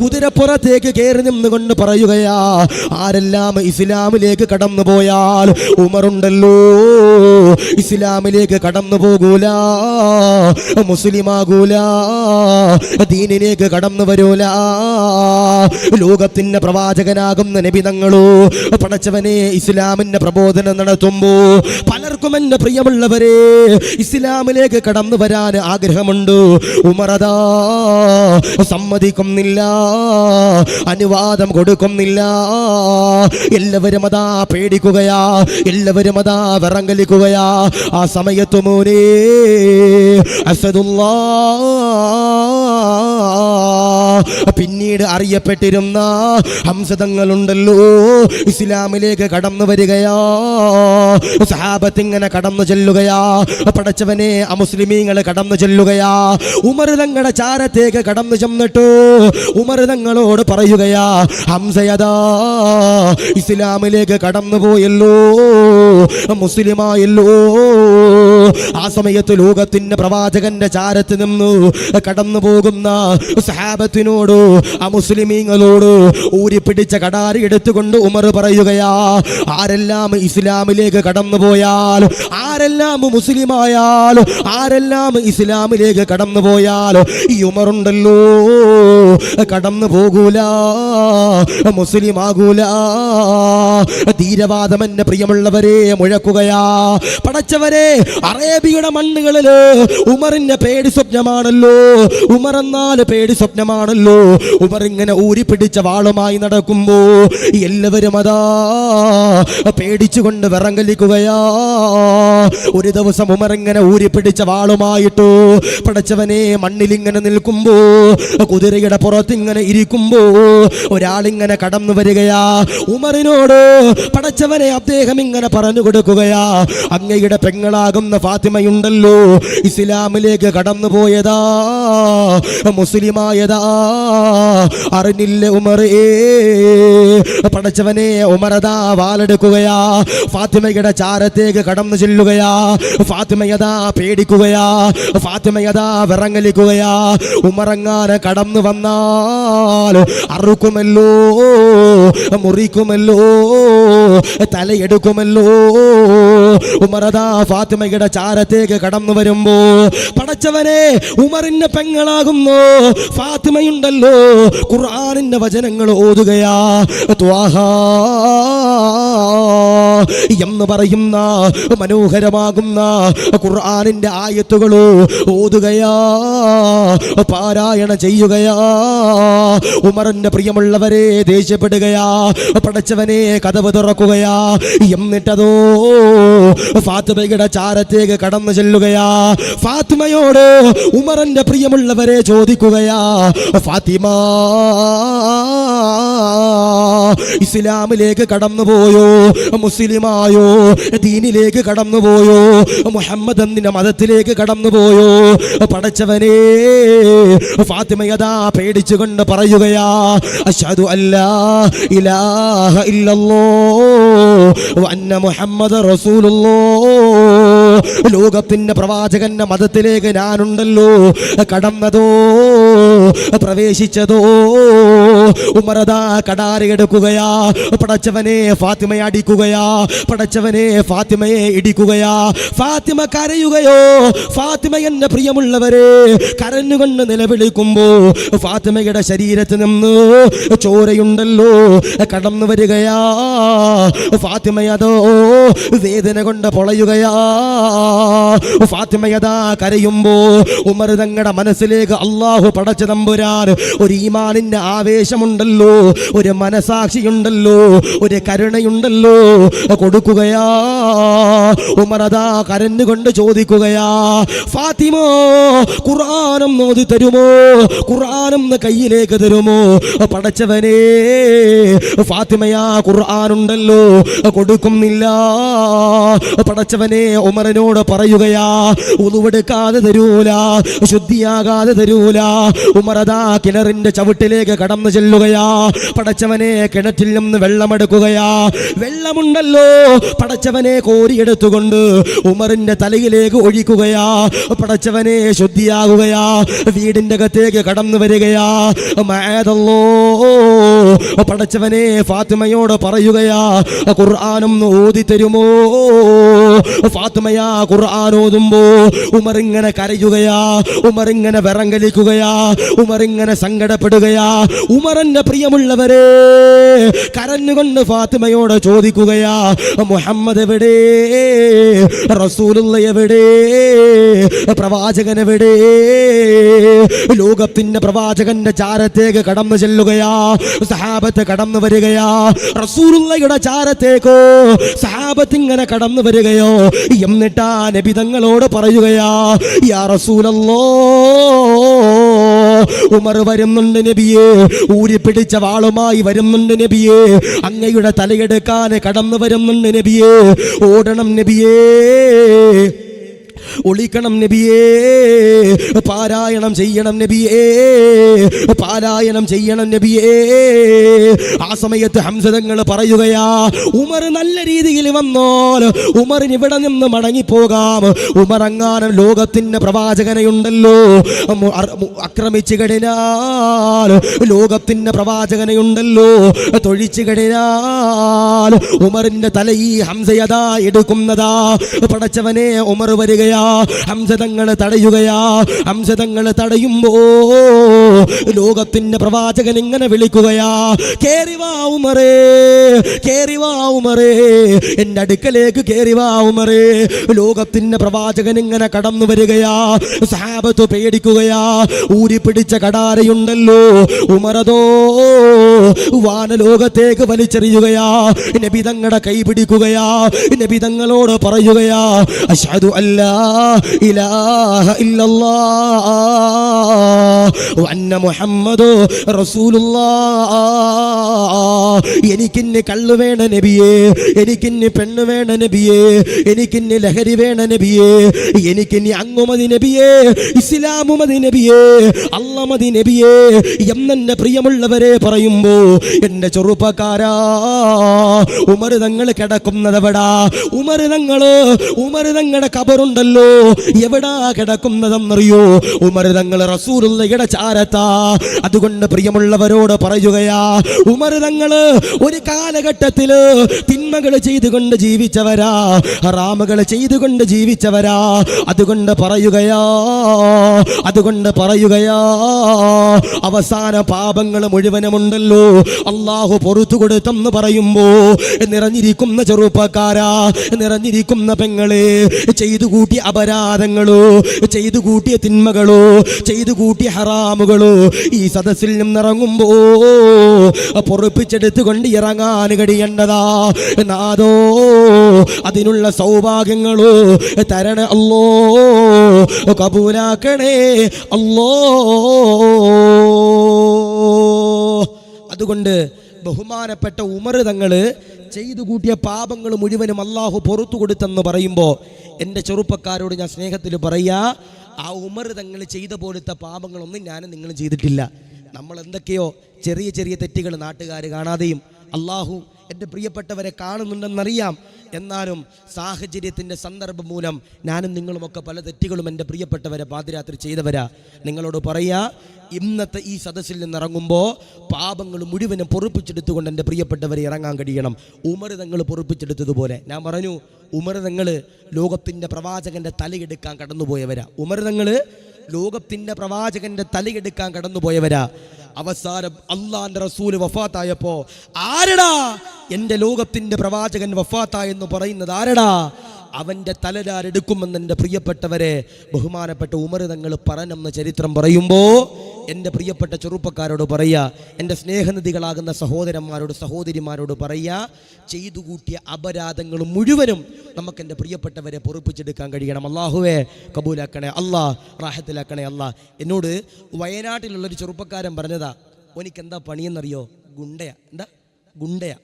കുതിരപ്പുറത്തേക്ക് കയറി നിന്നുകൊണ്ട് പറയുകയാ, ആരെല്ലാം ഇസ്ലാമിലേക്ക് കടന്നു പോയാൽ ഉമറുണ്ടല്ലോ ഇസ്ലാമിലേക്ക് കടന്നു പോകൂല, മുസ്ലിമാകൂല, ദീനിലേക്ക് കടന്നു വരൂല. ലോകത്തിന്റെ പ്രവാചകനാകുന്ന നബി തങ്ങളോ പടച്ചവനെ ഇസ്ലാമിന്റെ പ്രബോധനം നടത്തുമ്പോ പലർക്കും എന്റെ പ്രിയമുള്ളവരെ ഇസ്ലാമിലേക്ക് കടന്നു വരാൻ ആഗ്രഹമുണ്ട്. ഉമറതാ സമ്മതിക്കുന്നില്ല, അനുവാദം കൊടുക്കുന്നില്ല. എല്ലാവരും അതാ പേടിക്കുകയാ, എല്ലാവരും അതാ വിറങ്ങലിക്കുകയാ. ആ സമയത്ത് മോനെ അസദുല്ലാഹ് പിന്നീട് അറിയപ്പെട്ടിരുന്ന ഹംസ തങ്ങളുണ്ടല്ലോ ഇസ്ലാമിലേക്ക് കടന്നു വരികയാ. സഹാബത്ത് ഇങ്ങനെ കടന്നു ചെല്ലുകയാ. പടച്ചവനെ അമുസ്ലിമീങ്ങള് കടന്നു ചെല്ലുകയാ. ഉമർ തങ്ങളുടെ ചാരത്തേക്ക് കടന്നു ചെന്നിട്ട് ഉമർ തങ്ങളോട് പറയുകയാ, ഹംസയതാ ഇസ്ലാമിലേക്ക് കടന്നു പോയല്ലോ, മുസ്ലിമായല്ലോ. ആ സമയത്ത് ലോകത്തിന്റെ പ്രവാചകന്റെ ചാരത്ത് നിന്ന് കടന്നു പോകുന്ന സഹാബത്തിനോട് അമുസ്ലിമീങ്ങളോട് ഊരിപ്പിടിച്ച കടാരി എടുത്തുകൊണ്ട് ഉമർ പറയുകയാ, ആരെല്ലാം ഇസ്ലാമിലേക്ക് കടന്നു പോയാൽ, ആരെല്ലാം മുസ്ലിമായാൽ, ആരെല്ലാം ഇസ്ലാമിലേക്ക് കടന്നു പോയാൽ ഈ ഉമറുണ്ടല്ലോ കടന്നു പോകൂല, മുസ്ലിമാകൂല. ധീരവാദം എന്നെ പ്രിയമുള്ളവരെ മുഴക്കുകയാ. പടച്ചവരെ അറേബ്യയുടെ മണ്ണുകളില് ഉമറിന്റെ പേടി സ്വപ്നമാണല്ലോ, ഉമർ എന്നാൽ പേടി സ്വപ്നമാണല്ലോ. ഉമർ ഇങ്ങനെ ഊരിപ്പിടിച്ച വാളുമായി നടക്കുമ്പോ എല്ലാവരും അതാ പേടിച്ചുകൊണ്ട് വിറങ്ങലിക്കുകയാ. ഒരു ദിവസം ഉമർ ഇങ്ങനെ ഊരിപ്പിടിച്ച വാളുമായിട്ട് പടച്ചവനെ മണ്ണിലിങ്ങനെ നിൽക്കുമ്പോ, കുതിരയുടെ പുറത്ത് ഇങ്ങനെ ഇരിക്കുമ്പോ ഒരാളിങ്ങനെ കടന്നു വരികയാ. ഉമറിനോട് പടച്ചവനെ അദ്ദേഹം ഇങ്ങനെ പറഞ്ഞു കൊടുക്കുകയാ, അങ്ങയുടെ പെങ്ങളാകുന്ന ഫാത്തിമയുണ്ടല്ലോ ഇസ്ലാമിലേക്ക് കടന്നു പോയതാ, മുസ്ലിമായതാ, അറിഞ്ഞില്ല ഉമറേ. പടച്ചവനെ ഉമറതാ വാളെടുക്കുകയാ, ഫാത്തിമയുടെ ചാരത്തേക്ക് കടന്നു ചെല്ലുകയാ. ഫാത്തിമയതാ പേടിക്കുകയാ, ഫാത്തിമയതാ വിറങ്ങലിക്കുകയാ. ഉമറങ്ങാനെ കടന്നു വന്നാൽ അറുക്കുമല്ലോ, മുറിക്കുമല്ലോ, തലയെടുക്കുമല്ലോ. ഉമറതാ ഫാത്തിമയുടെ ചാരത്തേക്ക് കടന്നു വരുമ്പോ പടച്ചവനെ ഉമറിന്റെ പെങ്ങളാകുന്നു ഫാത്തിമയുണ്ടല്ലോ ഖുർആനിന്റെ വചനങ്ങൾ ഓതുകയാ. ത്വാഹാ എന്ന് പറയുന്ന മനോഹരമാകുന്ന ഖുർആനിന്റെ ആയത്തുകളോ ഓതുകയാ, പാരായണ ചെയ്യുകയാ. ഉമറിന്റെ പ്രിയമുള്ളവരെ ദേഷ്യപ്പെടുകയാ. പടച്ചവനെ കതവ് തുറക്കുകയാ. എന്നിട്ടതോ ഫാത്തിമയുടെ ചാരത്തേക്ക് കടന്നു ചെല്ലുകയാ. ഫാത്തിമയോട് ഉമറിന്റെ പ്രിയമുള്ളവരെ ചോദിക്കുകയാ, ഫാത്തിമ ഇസ്ലാമിലേക്ക് കടന്നുപോയോ, മുസ്ലിമായോ, ദീനിലേക്ക് കടന്നുപോയോ, മുഹമ്മദ് എന്ന മതത്തിലേക്ക് കടന്നുപോയോ? പടച്ചവനെ ഫാത്തിമയതാ പേടിച്ചുകൊണ്ട് പറയുകയാ, അശ്ഹദു അല്ലാ ഇലാഹ ഇല്ലല്ലാഹ് വ അന്ന മുഹമ്മദ റസൂലുള്ളാഹ്. ലോകത്തിന്റെ പ്രവാചകന്റെ മതത്തിലേക്ക് ഞാനുണ്ടല്ലോ കടന്നതോ പ്രവേശിച്ചതോ ഉമറദാ കടാരയെടുക്കുകയാ. പടച്ചവനെ ഫാത്തിമയെ അടിക്കുകയാ, പടച്ചവനെ ഫാത്തിമയെ ഇടിക്കുകയാ. ഫാത്തിമ കരയുകയോ? ഫാത്തിമ എന്റെ പ്രിയമുള്ളവരെ കരഞ്ഞുകൊണ്ട് നിലവിളിക്കുമ്പോ ഫാത്തിമയുടെ ശരീരത്തിൽ നിന്ന് ചോരയുണ്ടല്ലോ കടന്നു വരികയാ. ഫാത്തിമയതോ വേദന കൊണ്ട് പൊളയുകയാ. ഫാത്തിമയതാ കരയുമ്പോ ഉമർ തങ്ങളുടെ മനസ്സിലേക്ക് അല്ലാഹു പടച്ച തമ്പുരാൻ ഒരു ഈമാനിന്റെ ആവേശമുണ്ടല്ലോ, ഒരു മനസാക്ഷിയുണ്ടല്ലോ, ഒരു കരുണയുണ്ടല്ലോ കൊടുക്കുകയാ. ഉമറതാ കരഞ്ഞുകൊണ്ട് ചോദിക്കുകയാ, ഫാത്തിമോ ഖുർആനും ഓതി തരുമോ? ഖുർആനും കയ്യിലേക്ക് തരുമോ? പടച്ചവനെ ഫാത്തിമയാ ഖുർആനുണ്ടല്ലോ കൊടുക്കുന്നില്ല. പടച്ചവനെ ഉമറിനോട് പറയുകയാ, ഉളുവെടുക്കാതെ തരൂല, ശുദ്ധിയാകാതെ തരൂല. ഉമറതാ കിണറിന്റെ ചവിട്ടിലേക്ക് കടന്നു ചെല്ലുകയാ. പടച്ചവനെ കിണറ്റിൽ നിന്ന് വെള്ളമെടുക്കുകയാ. വെള്ളമുണ്ടല്ലോ പടച്ചവനെ കോരിയെടുത്തുകൊണ്ട് ഉമറിന്റെ തലയിലേക്ക് ഒഴിക്കുകയാ. പടച്ചവനെ ശുദ്ധിയാകുകയാ. വീടിന്റെ അകത്തേക്ക് കടന്നു വരികയാ. മഅദല്ലോ പടച്ചവനെ ഫാത്തിമയോട് പറയുകയാ, ഖുർആനും ഓതി തരുമോ? ഫാത്തിമയാ ഖുർആൻ ഓതുമ്പോ ഉമർ ഇങ്ങനെ കരയുകയാ, ഉമർ ഇങ്ങനെ വിറങ്ങലിക്കുകയാ, ഉമർ ഇങ്ങനെ സങ്കടപ്പെടുകയാ. ഉമറിന്റെ പ്രിയമുള്ളവരെ കരഞ്ഞുകൊണ്ട് ഫാത്തിമയോട് ചോദിക്കുകയാ, മുഹമ്മദ് എവിടെ? റസൂലുള്ള എവിടെ? പ്രവാചകൻ എവിടെ? ലോകത്തിന്റെ പ്രവാചകന്റെ ചാരത്തേക്ക് കടന്നു ചെല്ലുകയാ. സഹാബത്ത് കടന്നു വരികയാ. റസൂലുള്ളയുടെ ചാരത്തേക്കോ സഹാബത്ത് ഇങ്ങനെ കടന്നു വരികയോ. എന്നിട്ടാ നബി തങ്ങളോട് പറയുകയാ, യാ റസൂലല്ലാഹ് ഉമർ വരുന്നുണ്ട് നബിയേ, ഊരിപ്പിടിച്ച വാളുമായി വരുന്നുണ്ട് നബിയേ, അങ്ങയുടെ തലയെടുക്കാൻ കടന്നു വരുന്നുണ്ട് നബിയേ, ഓടണം നബിയേ, ഒളിക്കണം നബിയേ, പാരായണം ചെയ്യണം നബിയേ, പാരായണം ചെയ്യണം നബിയേ. ആ സമയത്ത് ഹംസ തങ്ങൾ പറയുകയാ, ഉമർ നല്ല രീതിയിൽ വന്നാൽ ഉമറിന് ഇവിടെ നിന്ന് മടങ്ങിപ്പോകാം. ഉമർ അങ്ങാനും ലോകത്തിന്റെ പ്രവാചകനെയുണ്ടല്ലോ ആക്രമിച്ചു കഴിഞ്ഞാൽ, ലോകത്തിന്റെ പ്രവാചകനെയുണ്ടല്ലോ തൊഴിച്ചു കഴിഞ്ഞാൽ ഉമറിന്റെ തല ഈ ഹംസയതാ എടുക്കുന്നതാ. പടച്ചവനെ ഉമർ വരികയാ. ഹംസ തങ്ങൾ തടയുകയാ. ഹംസ തങ്ങൾ തടയുമ്പോ ലോകത്തിന്റെ പ്രവാചകൻ ഇങ്ങനെ വിളിക്കുകയാ, കേറിവാ ഉമറേ, കേറിവാ ഉമറേ, എന്റെ അടുക്കലേക്ക് കേറിവാ ഉമറേ. ലോകത്തിന്റെ പ്രവാചകൻ ഇങ്ങനെ കടന്നു വരികയാ. സഹാബത്ത് പേടിക്കുകയാ. ഊരിപ്പിടിച്ച കടാരയുണ്ടല്ലോ ഉമറതോ വാനലോകത്തേക്ക് വലിച്ചെറിയുകയാ. നബി തങ്ങളുടെ കൈ പിടിക്കുകയാ. നബി തങ്ങളോട് പറയുകയാ, അശ്ഹദു അല്ലാ ഇലാഹ ഇല്ലല്ലാഹ് വ അന്ന മുഹമ്മദു റസൂലുള്ളാഹ്. എനിക്കിന്ന് കള്ളു വേണ നബിയേ, എനിക്കിന്ന് പെണ്ണ് വേണ നബിയേ, എനിക്കിന്ന് ലഹരി വേണ നബിയേ, എനിക്കിന്ന് അങ്ങുമതി നബിയേ, ഇസ്ലാമുമതി നബിയേ, അള്ളമതി നബിയേ എന്നെ പ്രിയമുള്ളവരെ പറയുമ്പോ എന്റെ ചെറുപ്പക്കാരാ, ഉമർ തങ്ങൾ കിടക്കുന്നതെവിടാ? ഉമർ തങ്ങളുടെ ഖബറുണ്ടല്ലോ എവിടാ കിടക്കുന്നതെന്നറിയോ? ഉമർ തങ്ങൾ റസൂലുള്ളാഹിയുടെ ചാരത്താ. അതുകൊണ്ട് പ്രിയമുള്ളവരോട് പറയുകയാ, ഉമർ തങ്ങൾ ഒരു കാലഘട്ടത്തില് തിന്മകൾ ചെയ്തുകൊണ്ട് ജീവിച്ചവരാ, ഹറാമുകൾ ചെയ്തുകൊണ്ട് ജീവിച്ചവരാ. അതുകൊണ്ട് പറയുകയാ അവസാന പാപങ്ങൾ മുഴുവനുമുണ്ടല്ലോ അല്ലാഹു പുറത്തു കൊടുത്തെന്ന് പറയുമ്പോ നിറഞ്ഞിരിക്കുന്ന ചെറുപ്പക്കാരാ, നിറഞ്ഞിരിക്കുന്ന പെങ്ങളെ, ചെയ്തു കൂട്ടിയ അപരാധങ്ങളോ, ചെയ്തു കൂട്ടിയ തിന്മകളോ, ചെയ്തു കൂട്ടിയ ഹറാമുകളോ ഈ സദസ്സിൽ നിന്നിറങ്ങുമ്പോ പൊറുപ്പിച്ചെടുത്തുകൊണ്ട് ഇറങ്ങാൻ കഴിയേണ്ടതാ. നാദോ അതിനുള്ള സൗഭാഗ്യങ്ങളോ തരണ അല്ലോ, കബൂലാക്കണേ അല്ലോ. അതുകൊണ്ട് ബഹുമാനപ്പെട്ട ഉമർ തങ്ങള് ചെയ്തു കൂട്ടിയ പാപങ്ങൾ മുഴുവനും അല്ലാഹു പുറത്തു കൊടുത്തെന്ന് പറയുമ്പോൾ എൻ്റെ ചെറുപ്പക്കാരോട് ഞാൻ സ്നേഹത്തിൽ പറയാ, ആ ഉമർ തങ്ങൾ ചെയ്ത പോലത്തെ പാപങ്ങളൊന്നും ഞാനും നിങ്ങളും ചെയ്തിട്ടില്ല. നമ്മൾ എന്തൊക്കെയോ ചെറിയ ചെറിയ തെറ്റുകൾ നാട്ടുകാർ കാണാതെയും അല്ലാഹു എൻ്റെ പ്രിയപ്പെട്ടവരെ കാണുന്നുണ്ടെന്നറിയാം. എന്നാലും സാഹചര്യത്തിൻ്റെ സന്ദർഭം മൂലം ഞാനും നിങ്ങളുമൊക്കെ പല തെറ്റുകളും എൻ്റെ പ്രിയപ്പെട്ടവരെ പാതിരാത്രി ചെയ്തവരാ. നിങ്ങളോട് പറയാ, ഇന്നത്തെ ഈ സദസ്സിൽ നിന്ന് ഇറങ്ങുമ്പോൾ പാപങ്ങൾ മുഴുവനും പൊറുപ്പിച്ചെടുത്തുകൊണ്ട് എൻ്റെ പ്രിയപ്പെട്ടവരെ ഇറങ്ങാൻ കഴിയണം. ഉമർ തങ്ങൾ പൊറുപ്പിച്ചെടുത്തതുപോലെ. ഞാൻ പറഞ്ഞു, ഉമർ തങ്ങൾ ലോകത്തിൻ്റെ പ്രവാചകൻ്റെ തലയെടുക്കാൻ കടന്നുപോയവരാ. ഉമർ തങ്ങൾ ലോകത്തിൻ്റെ പ്രവാചകൻ്റെ തലയെടുക്കാൻ കടന്നുപോയവരാ. അവസാനം അള്ളാന്റെ റസൂല് വഫാത്തായപ്പോ ആരടാ എൻ്റെ ലോകത്തിൻ്റെ പ്രവാചകൻ വഫാത്തായെന്ന് പറയുന്നത്? ആരടാ? അവൻ്റെ തലയാരെടുക്കുമെന്ന് എൻ്റെ പ്രിയപ്പെട്ടവരെ ബഹുമാനപ്പെട്ട ഉമർ തങ്ങൾ പറഞ്ഞെന്ന ചരിത്രം പറയുമ്പോൾ എൻ്റെ പ്രിയപ്പെട്ട ചെറുപ്പക്കാരോട് പറയുക, എൻ്റെ സ്നേഹനിധികളാകുന്ന സഹോദരന്മാരോട് സഹോദരിമാരോട് പറയുക, ചെയ്തു കൂട്ടിയ അപരാധങ്ങൾ മുഴുവനും നമുക്ക് എൻ്റെ പ്രിയപ്പെട്ടവരെ പൊറുപ്പിച്ചെടുക്കാൻ കഴിയണം. അള്ളാഹുവേ കബൂലാക്കണേ, അള്ളാഹ് റാഹത്തിലാക്കണേ. അള്ളാഹ് എന്നോട് വയനാട്ടിലുള്ളൊരു ചെറുപ്പക്കാരൻ പറഞ്ഞതാ, ഓനിക്കെന്താ പണിയെന്നറിയോ? ഗുണ്ടയാ. എന്താ ഗുണ്ടയാ?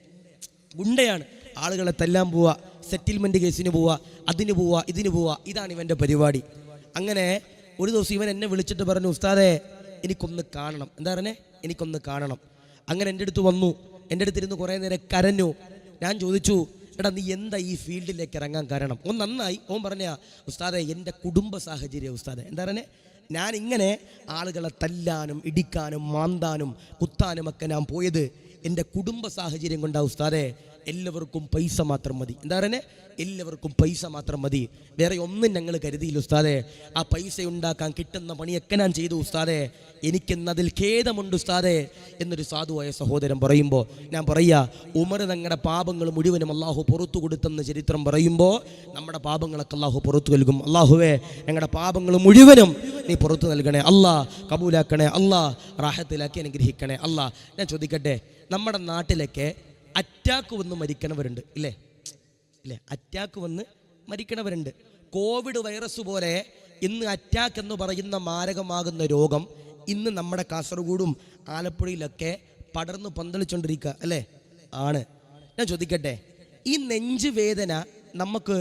ഗുണ്ടയാണ്. ആളുകളെ തല്ലാൻ പോവുക, സെറ്റിൽമെൻറ്റ് കേസിന് പോവുക, അതിന് പോവുക, ഇതിന് പോവുക, ഇതാണ് ഇവൻ്റെ പരിപാടി. അങ്ങനെ ഒരു ദിവസം ഇവൻ എന്നെ വിളിച്ചിട്ട് പറഞ്ഞു, ഉസ്താദേ എനിക്കൊന്ന് കാണണം. എന്താ പറഞ്ഞേ? എനിക്കൊന്ന് കാണണം. അങ്ങനെ എൻ്റെ അടുത്ത് വന്നു. എൻ്റെ അടുത്തിരുന്ന് കുറേ നേരം കരഞ്ഞു. ഞാൻ ചോദിച്ചു, എടാ നീ എന്താ ഈ ഫീൽഡിലേക്ക് ഇറങ്ങാൻ കാരണം? ഓൻ നന്നായി. ഓൻ പറഞ്ഞ, ഉസ്താദേ എൻ്റെ കുടുംബ സാഹചര്യം ഉസ്താദേ. എന്താ പറഞ്ഞേ? ഞാൻ ഇങ്ങനെ ആളുകളെ തല്ലാനും ഇടിക്കാനും മാന്താനും കുത്താനും ഒക്കെ ഞാൻ പോയത് എൻ്റെ കുടുംബ സാഹചര്യം കൊണ്ടാണ് ഉസ്താദേ. എല്ലാവർക്കും പൈസ മാത്രം മതി. എന്താ പറയുക? എല്ലാവർക്കും പൈസ മാത്രം മതി, വേറെ ഒന്നും ഞങ്ങൾ കരുതിയില്ല ഉസ്താദേ. ആ പൈസ ഉണ്ടാക്കാൻ കിട്ടുന്ന പണിയൊക്കെ ഞാൻ ചെയ്തു ഉസ്താദേ, എനിക്കെന്നതിൽ ഖേദമുണ്ട് ഉസ്താദേ എന്നൊരു സാധുവായ സഹോദരൻ പറയുമ്പോൾ ഞാൻ പറയുക, ഉമർ തങ്ങളുടെ പാപങ്ങൾ മുഴുവനും അള്ളാഹു പുറത്തു കൊടുത്തെന്ന് ചരിത്രം പറയുമ്പോൾ നമ്മുടെ പാപങ്ങളൊക്കെ അള്ളാഹു പുറത്തു നൽകും. അള്ളാഹുവേ ഞങ്ങളുടെ പാപങ്ങൾ മുഴുവനും നീ പുറത്തു നൽകണേ, അള്ളാഹ് കബൂലാക്കണേ, അള്ളാഹ് റാഹത്തിലാക്കി അനുഗ്രഹിക്കണേ. അള്ളാഹ് ഞാൻ ചോദിക്കട്ടെ, നമ്മുടെ നാട്ടിലൊക്കെ അറ്റാക്ക് വന്ന് മരിക്കണവരുണ്ട് ഇല്ലേ? ഇല്ലേ? അറ്റാക്ക് വന്ന് മരിക്കണവരുണ്ട്. കോവിഡ് വൈറസ് പോലെ ഇന്ന് അറ്റാക്ക് എന്ന് പറയുന്ന മാരകമാകുന്ന രോഗം ഇന്ന് നമ്മുടെ കാസർഗോഡും ആലപ്പുഴയിലൊക്കെ പടർന്നു പന്തളിച്ചുകൊണ്ടിരിക്കുക അല്ലേ? ആണ്. ഞാൻ ചോദിക്കട്ടെ, ഈ നെഞ്ച് വേദന നമുക്ക്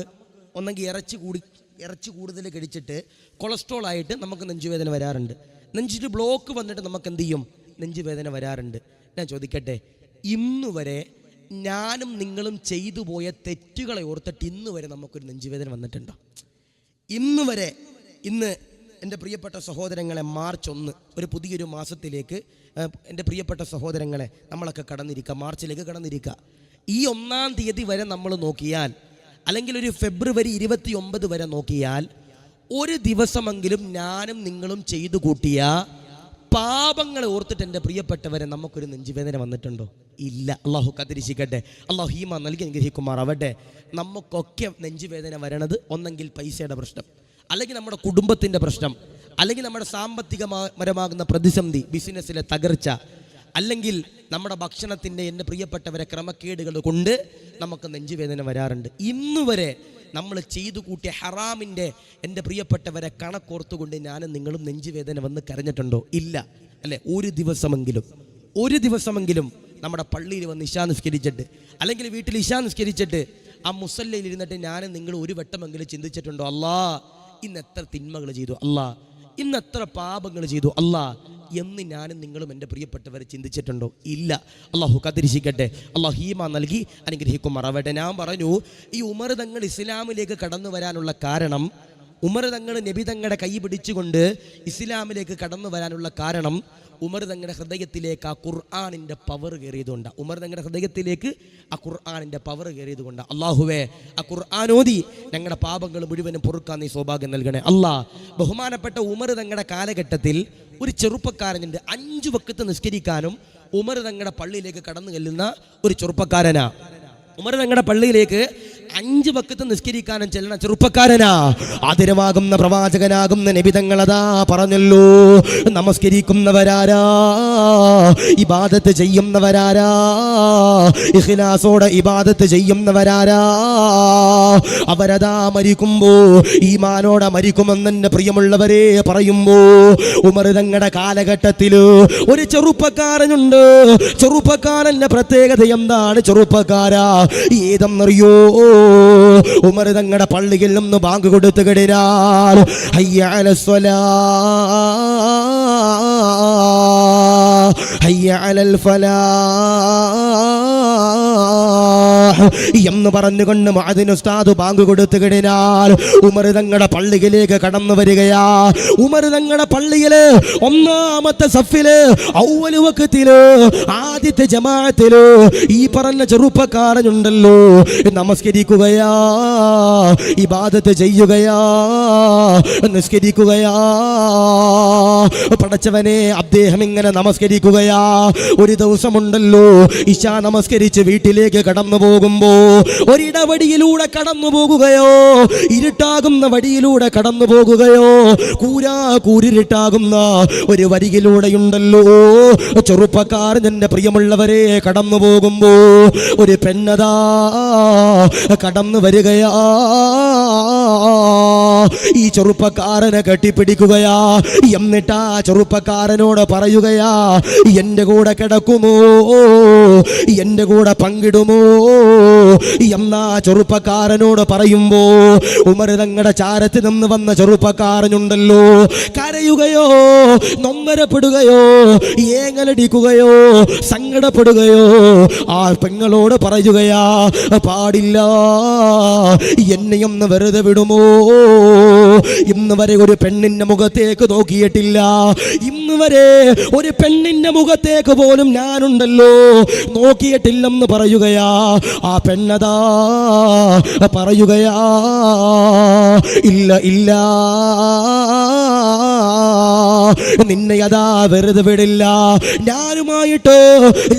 ഒന്നെങ്കിൽ ഇറച്ചി കൂടുതൽ കഴിച്ചിട്ട് കൊളസ്ട്രോൾ ആയിട്ട് നമുക്ക് നെഞ്ചുവേദന വരാറുണ്ട്. നെഞ്ചിൽ ബ്ലോക്ക് വന്നിട്ട് നമുക്ക് എന്ത് ചെയ്യും? നെഞ്ചുവേദന വരാറുണ്ട്. ഞാൻ ചോദിക്കട്ടെ, ഇന്ന് വരെ ഞാനും നിങ്ങളും ചെയ്തു പോയ തെറ്റുകളെ ഓർത്തിട്ട് ഇന്ന് വരെ നമുക്കൊരു നെഞ്ചുവേദന വന്നിട്ടുണ്ടോ? ഇന്ന് വരെ. ഇന്ന് എൻ്റെ പ്രിയപ്പെട്ട സഹോദരങ്ങളെ, മാർച്ച് 1 ഒരു പുതിയൊരു മാസത്തിലേക്ക് എൻ്റെ പ്രിയപ്പെട്ട സഹോദരങ്ങളെ നമ്മളൊക്കെ കടന്നിരിക്കുക, മാർച്ചിലേക്ക് കടന്നിരിക്കുക. ഈ 1-ാം തീയതി വരെ നമ്മൾ നോക്കിയാൽ, അല്ലെങ്കിൽ ഒരു ഫെബ്രുവരി 29 വരെ നോക്കിയാൽ, ഒരു ദിവസമെങ്കിലും ഞാനും നിങ്ങളും ചെയ്തു കൂട്ടിയ പാപങ്ങളെ ഓർത്തിട്ട് എൻ്റെ പ്രിയപ്പെട്ടവരെ നമുക്കൊരു നെഞ്ചുവേദന വന്നിട്ടുണ്ടോ? ഇല്ല. അള്ളാഹു കാത്തിരിക്കട്ടെ, അള്ളാഹു ഹീമ നൽകി അനുഗ്രഹിക്കുമാറാവട്ടെ. നമുക്കൊക്കെ നെഞ്ചുവേദന വരണത് ഒന്നെങ്കിൽ പൈസയുടെ പ്രശ്നം, അല്ലെങ്കിൽ നമ്മുടെ കുടുംബത്തിൻ്റെ പ്രശ്നം, അല്ലെങ്കിൽ നമ്മുടെ സാമ്പത്തികപരമാകുന്ന പ്രതിസന്ധി, ബിസിനസ്സിലെ തകർച്ച, അല്ലെങ്കിൽ നമ്മുടെ ഭക്ഷണത്തിൻ്റെ എൻ്റെ പ്രിയപ്പെട്ടവരെ ക്രമക്കേടുകൾ കൊണ്ട് നമുക്ക് നെഞ്ചുവേദന വരാറുണ്ട്. ഇന്നുവരെ നമ്മൾ ചെയ്തു കൂട്ടിയ ഹറാമിൻ്റെ എൻ്റെ പ്രിയപ്പെട്ടവരെ കണക്കോർത്തുകൊണ്ട് ഞാനും നിങ്ങളും നെഞ്ചുവേദന വന്ന് കരഞ്ഞിട്ടുണ്ടോ? ഇല്ല അല്ലേ? ഒരു ദിവസമെങ്കിലും നമ്മുടെ പള്ളിയിൽ വന്ന് ഇശാ നിസ്കരിച്ചിട്ട്, അല്ലെങ്കിൽ വീട്ടിൽ ഇശാ നിസ്കരിച്ചിട്ട് ആ മുസല്ലയിൽ ഇരുന്നിട്ട് ഞാനും നിങ്ങൾ ഒരു വട്ടമെങ്കിലും ചിന്തിച്ചിട്ടുണ്ടോ, അല്ലാ ഇന്ന് എത്ര തിന്മകൾ ചെയ്തു, അല്ലാ ഇന്ന് എത്ര പാപങ്ങൾ ചെയ്തു, അല്ലാ എന്ന് ഞാനും നിങ്ങളും എൻ്റെ പ്രിയപ്പെട്ടവരെ ചിന്തിച്ചിട്ടുണ്ടോ? ഇല്ല. അള്ളാഹു കാത്തിരിക്കട്ടെ, അള്ളാഹു ഹീമ നൽകി അനുഗ്രഹിക്കുമാറാവട്ടെ. ഞാൻ പറഞ്ഞു, ഈ ഉമർ തങ്ങൾ ഇസ്ലാമിലേക്ക് കടന്നു വരാനുള്ള കാരണം, ഉമർ തങ്ങൾ നബി തങ്ങളുടെ കൈ പിടിച്ചുകൊണ്ട് ഇസ്ലാമിലേക്ക് കടന്നു വരാനുള്ള കാരണം, ഉമർ തങ്ങളുടെ ഹൃദയത്തിലേക്ക് ആ ഖുർആനിൻ്റെ പവർ കയറിയതുകൊണ്ടാണ്. ഉമർ തങ്ങളുടെ ഹൃദയത്തിലേക്ക് ആ ഖുർആനിൻ്റെ പവർ കയറിയതുകൊണ്ടാണ്. അള്ളാഹുവേ ആ ഖുർആൻ ഓതി ഞങ്ങളുടെ പാപങ്ങൾ മുഴുവനും പൊറുക്കാൻ നീ സൗഭാഗ്യം നൽകണേ. അള്ളാഹ് ബഹുമാനപ്പെട്ട ഉമർ തങ്ങളുടെ കാലഘട്ടത്തിൽ ഒരു ചെറുപ്പക്കാരനുണ്ട്, 5 വക്ത് നിസ്കരിക്കാനും ഉമർ തങ്ങളുടെ പള്ളിയിലേക്ക് കടന്നു ചെല്ലുന്ന ഒരു ചെറുപ്പക്കാരനാ. ഉമർ തങ്ങളുടെ പള്ളിയിലേക്ക് 5 വക്ത് നിസ്കരിക്കാനും ചെല്ലണ ചെറുപ്പക്കാരനാ. ആദരവാകുന്ന പ്രവാചകനാകുന്ന നബി തങ്ങളതാ പറഞ്ഞല്ലോ, നമസ്കരിക്കുന്നവരാരാ, ഇബാദത്ത് ചെയ്യുന്നവരാരാ, ഇഖ്ലാസോടെ ഇബാദത്ത് ചെയ്യുന്നവരാരാ, അവരതാ മരിക്കുമ്പോ ഈമാനോടെ മരിക്കുമെന്ന് എൻ്റെ പ്രിയമുള്ളവരെ പറയുമ്പോ, ഉമർ തങ്ങളുടെ കാലഘട്ടത്തിൽ ഒരു ചെറുപ്പക്കാരനുണ്ട്. ചെറുപ്പക്കാരൻ്റെ പ്രത്യേകത എന്താണ്? ചെറുപ്പക്കാരാ ഏതെന്നറിയോ? ഉമർ തങ്ങളുടെ പള്ളിയിൽ നിന്ന് ബാങ്ക് കൊടുത്തു കഴിഞ്ഞാൽ ഹയ്യ അലസ്സലാ ഹയ്യ അലൽ ഫലാ എന്ന് പറഞ്ഞുകൊണ്ട് മുഅദ്ദിൻ ഉസ്താദ് ബാങ്ക് കൊടുത്തു കഴിഞ്ഞാൽ ഉമർ തങ്ങളുടെ പള്ളിയിലേക്ക് കടന്നു വരികയാ. ഉമർ തങ്ങളുടെ പള്ളിയില് ഒന്നാമത്തെ സഫില് ഔവൽ വഖത്തില് ആദ്യത്തെ ജമാഅത്തില് ഈ പറഞ്ഞ ചെറുപ്പക്കാരനുണ്ടല്ലോ നമസ്കരിക്കുകയാ, ഇബാദത്ത് ചെയ്യുകയാ, നിസ്കരിക്കുകയാ. പടച്ചവനെ, അദ്ദേഹം ഇങ്ങനെ നമസ്കരിക്കുകയാ. ഒരു ദിവസമുണ്ടല്ലോ ഇശാ നമസ്കരിച്ച് വീട്ടിലേക്ക് കടന്നു പോകുമ്പോ ഒരിടവഴിയിലൂടെ കടന്നു പോകുകയോ, ഇരുട്ടാകുന്ന വഴിയിലൂടെ കടന്നു പോകുകയോ, കൂരിരുട്ടാകുന്ന ഒരു വരിയിലൂടെയുണ്ടല്ലോ ചെറുപ്പക്കാരൻ എന്റെ പ്രിയമുള്ളവരെ കടന്നു പോകുമ്പോ ഒരു പെണ്ണതാ കടന്നു വരികയാ. ഈ ചെറുപ്പക്കാരനെ കെട്ടിപ്പിടിക്കുകയാ. എന്നിട്ടാ ചെറുപ്പക്കാരനോട് പറയുകയാ, എന്റെ കൂടെ കിടക്കുമോ, എന്റെ കൂടെ പങ്കിടുമോ എന്നാ ചെറുപ്പക്കാരനോട് പറയുമ്പോ ഉമർ തങ്ങളുടെ ചാരത്ത് നിന്ന് വന്ന ചെറുപ്പക്കാരനുണ്ടല്ലോ കരയുകയോ, നൊമ്പരപ്പെടുകയോ, ഏങ്ങലടിക്കുകയോ, സങ്കടപ്പെടുകയോ ആ പെങ്ങളോട് പറയുകയാ, പാടില്ല, എന്നെയൊന്ന് വെറുതെ വിടുമോ? ഇന്ന് വരെ ഒരു പെണ്ണിന്റെ മുഖത്തേക്ക് നോക്കിയിട്ടില്ല, ഇന്ന് വരെ ഒരു പെണ്ണിന്റെ മുഖത്തേക്ക് പോലും ഞാനുണ്ടല്ലോ നോക്കിയിട്ടില്ലെന്ന് പറയുകയാ. ആ പെണ്ണതാ പറയുകയാ, ഇല്ല ഇല്ല, നിന്നെ അതാ വെറുതെ വിടില്ല, ഞാനുമായിട്ട്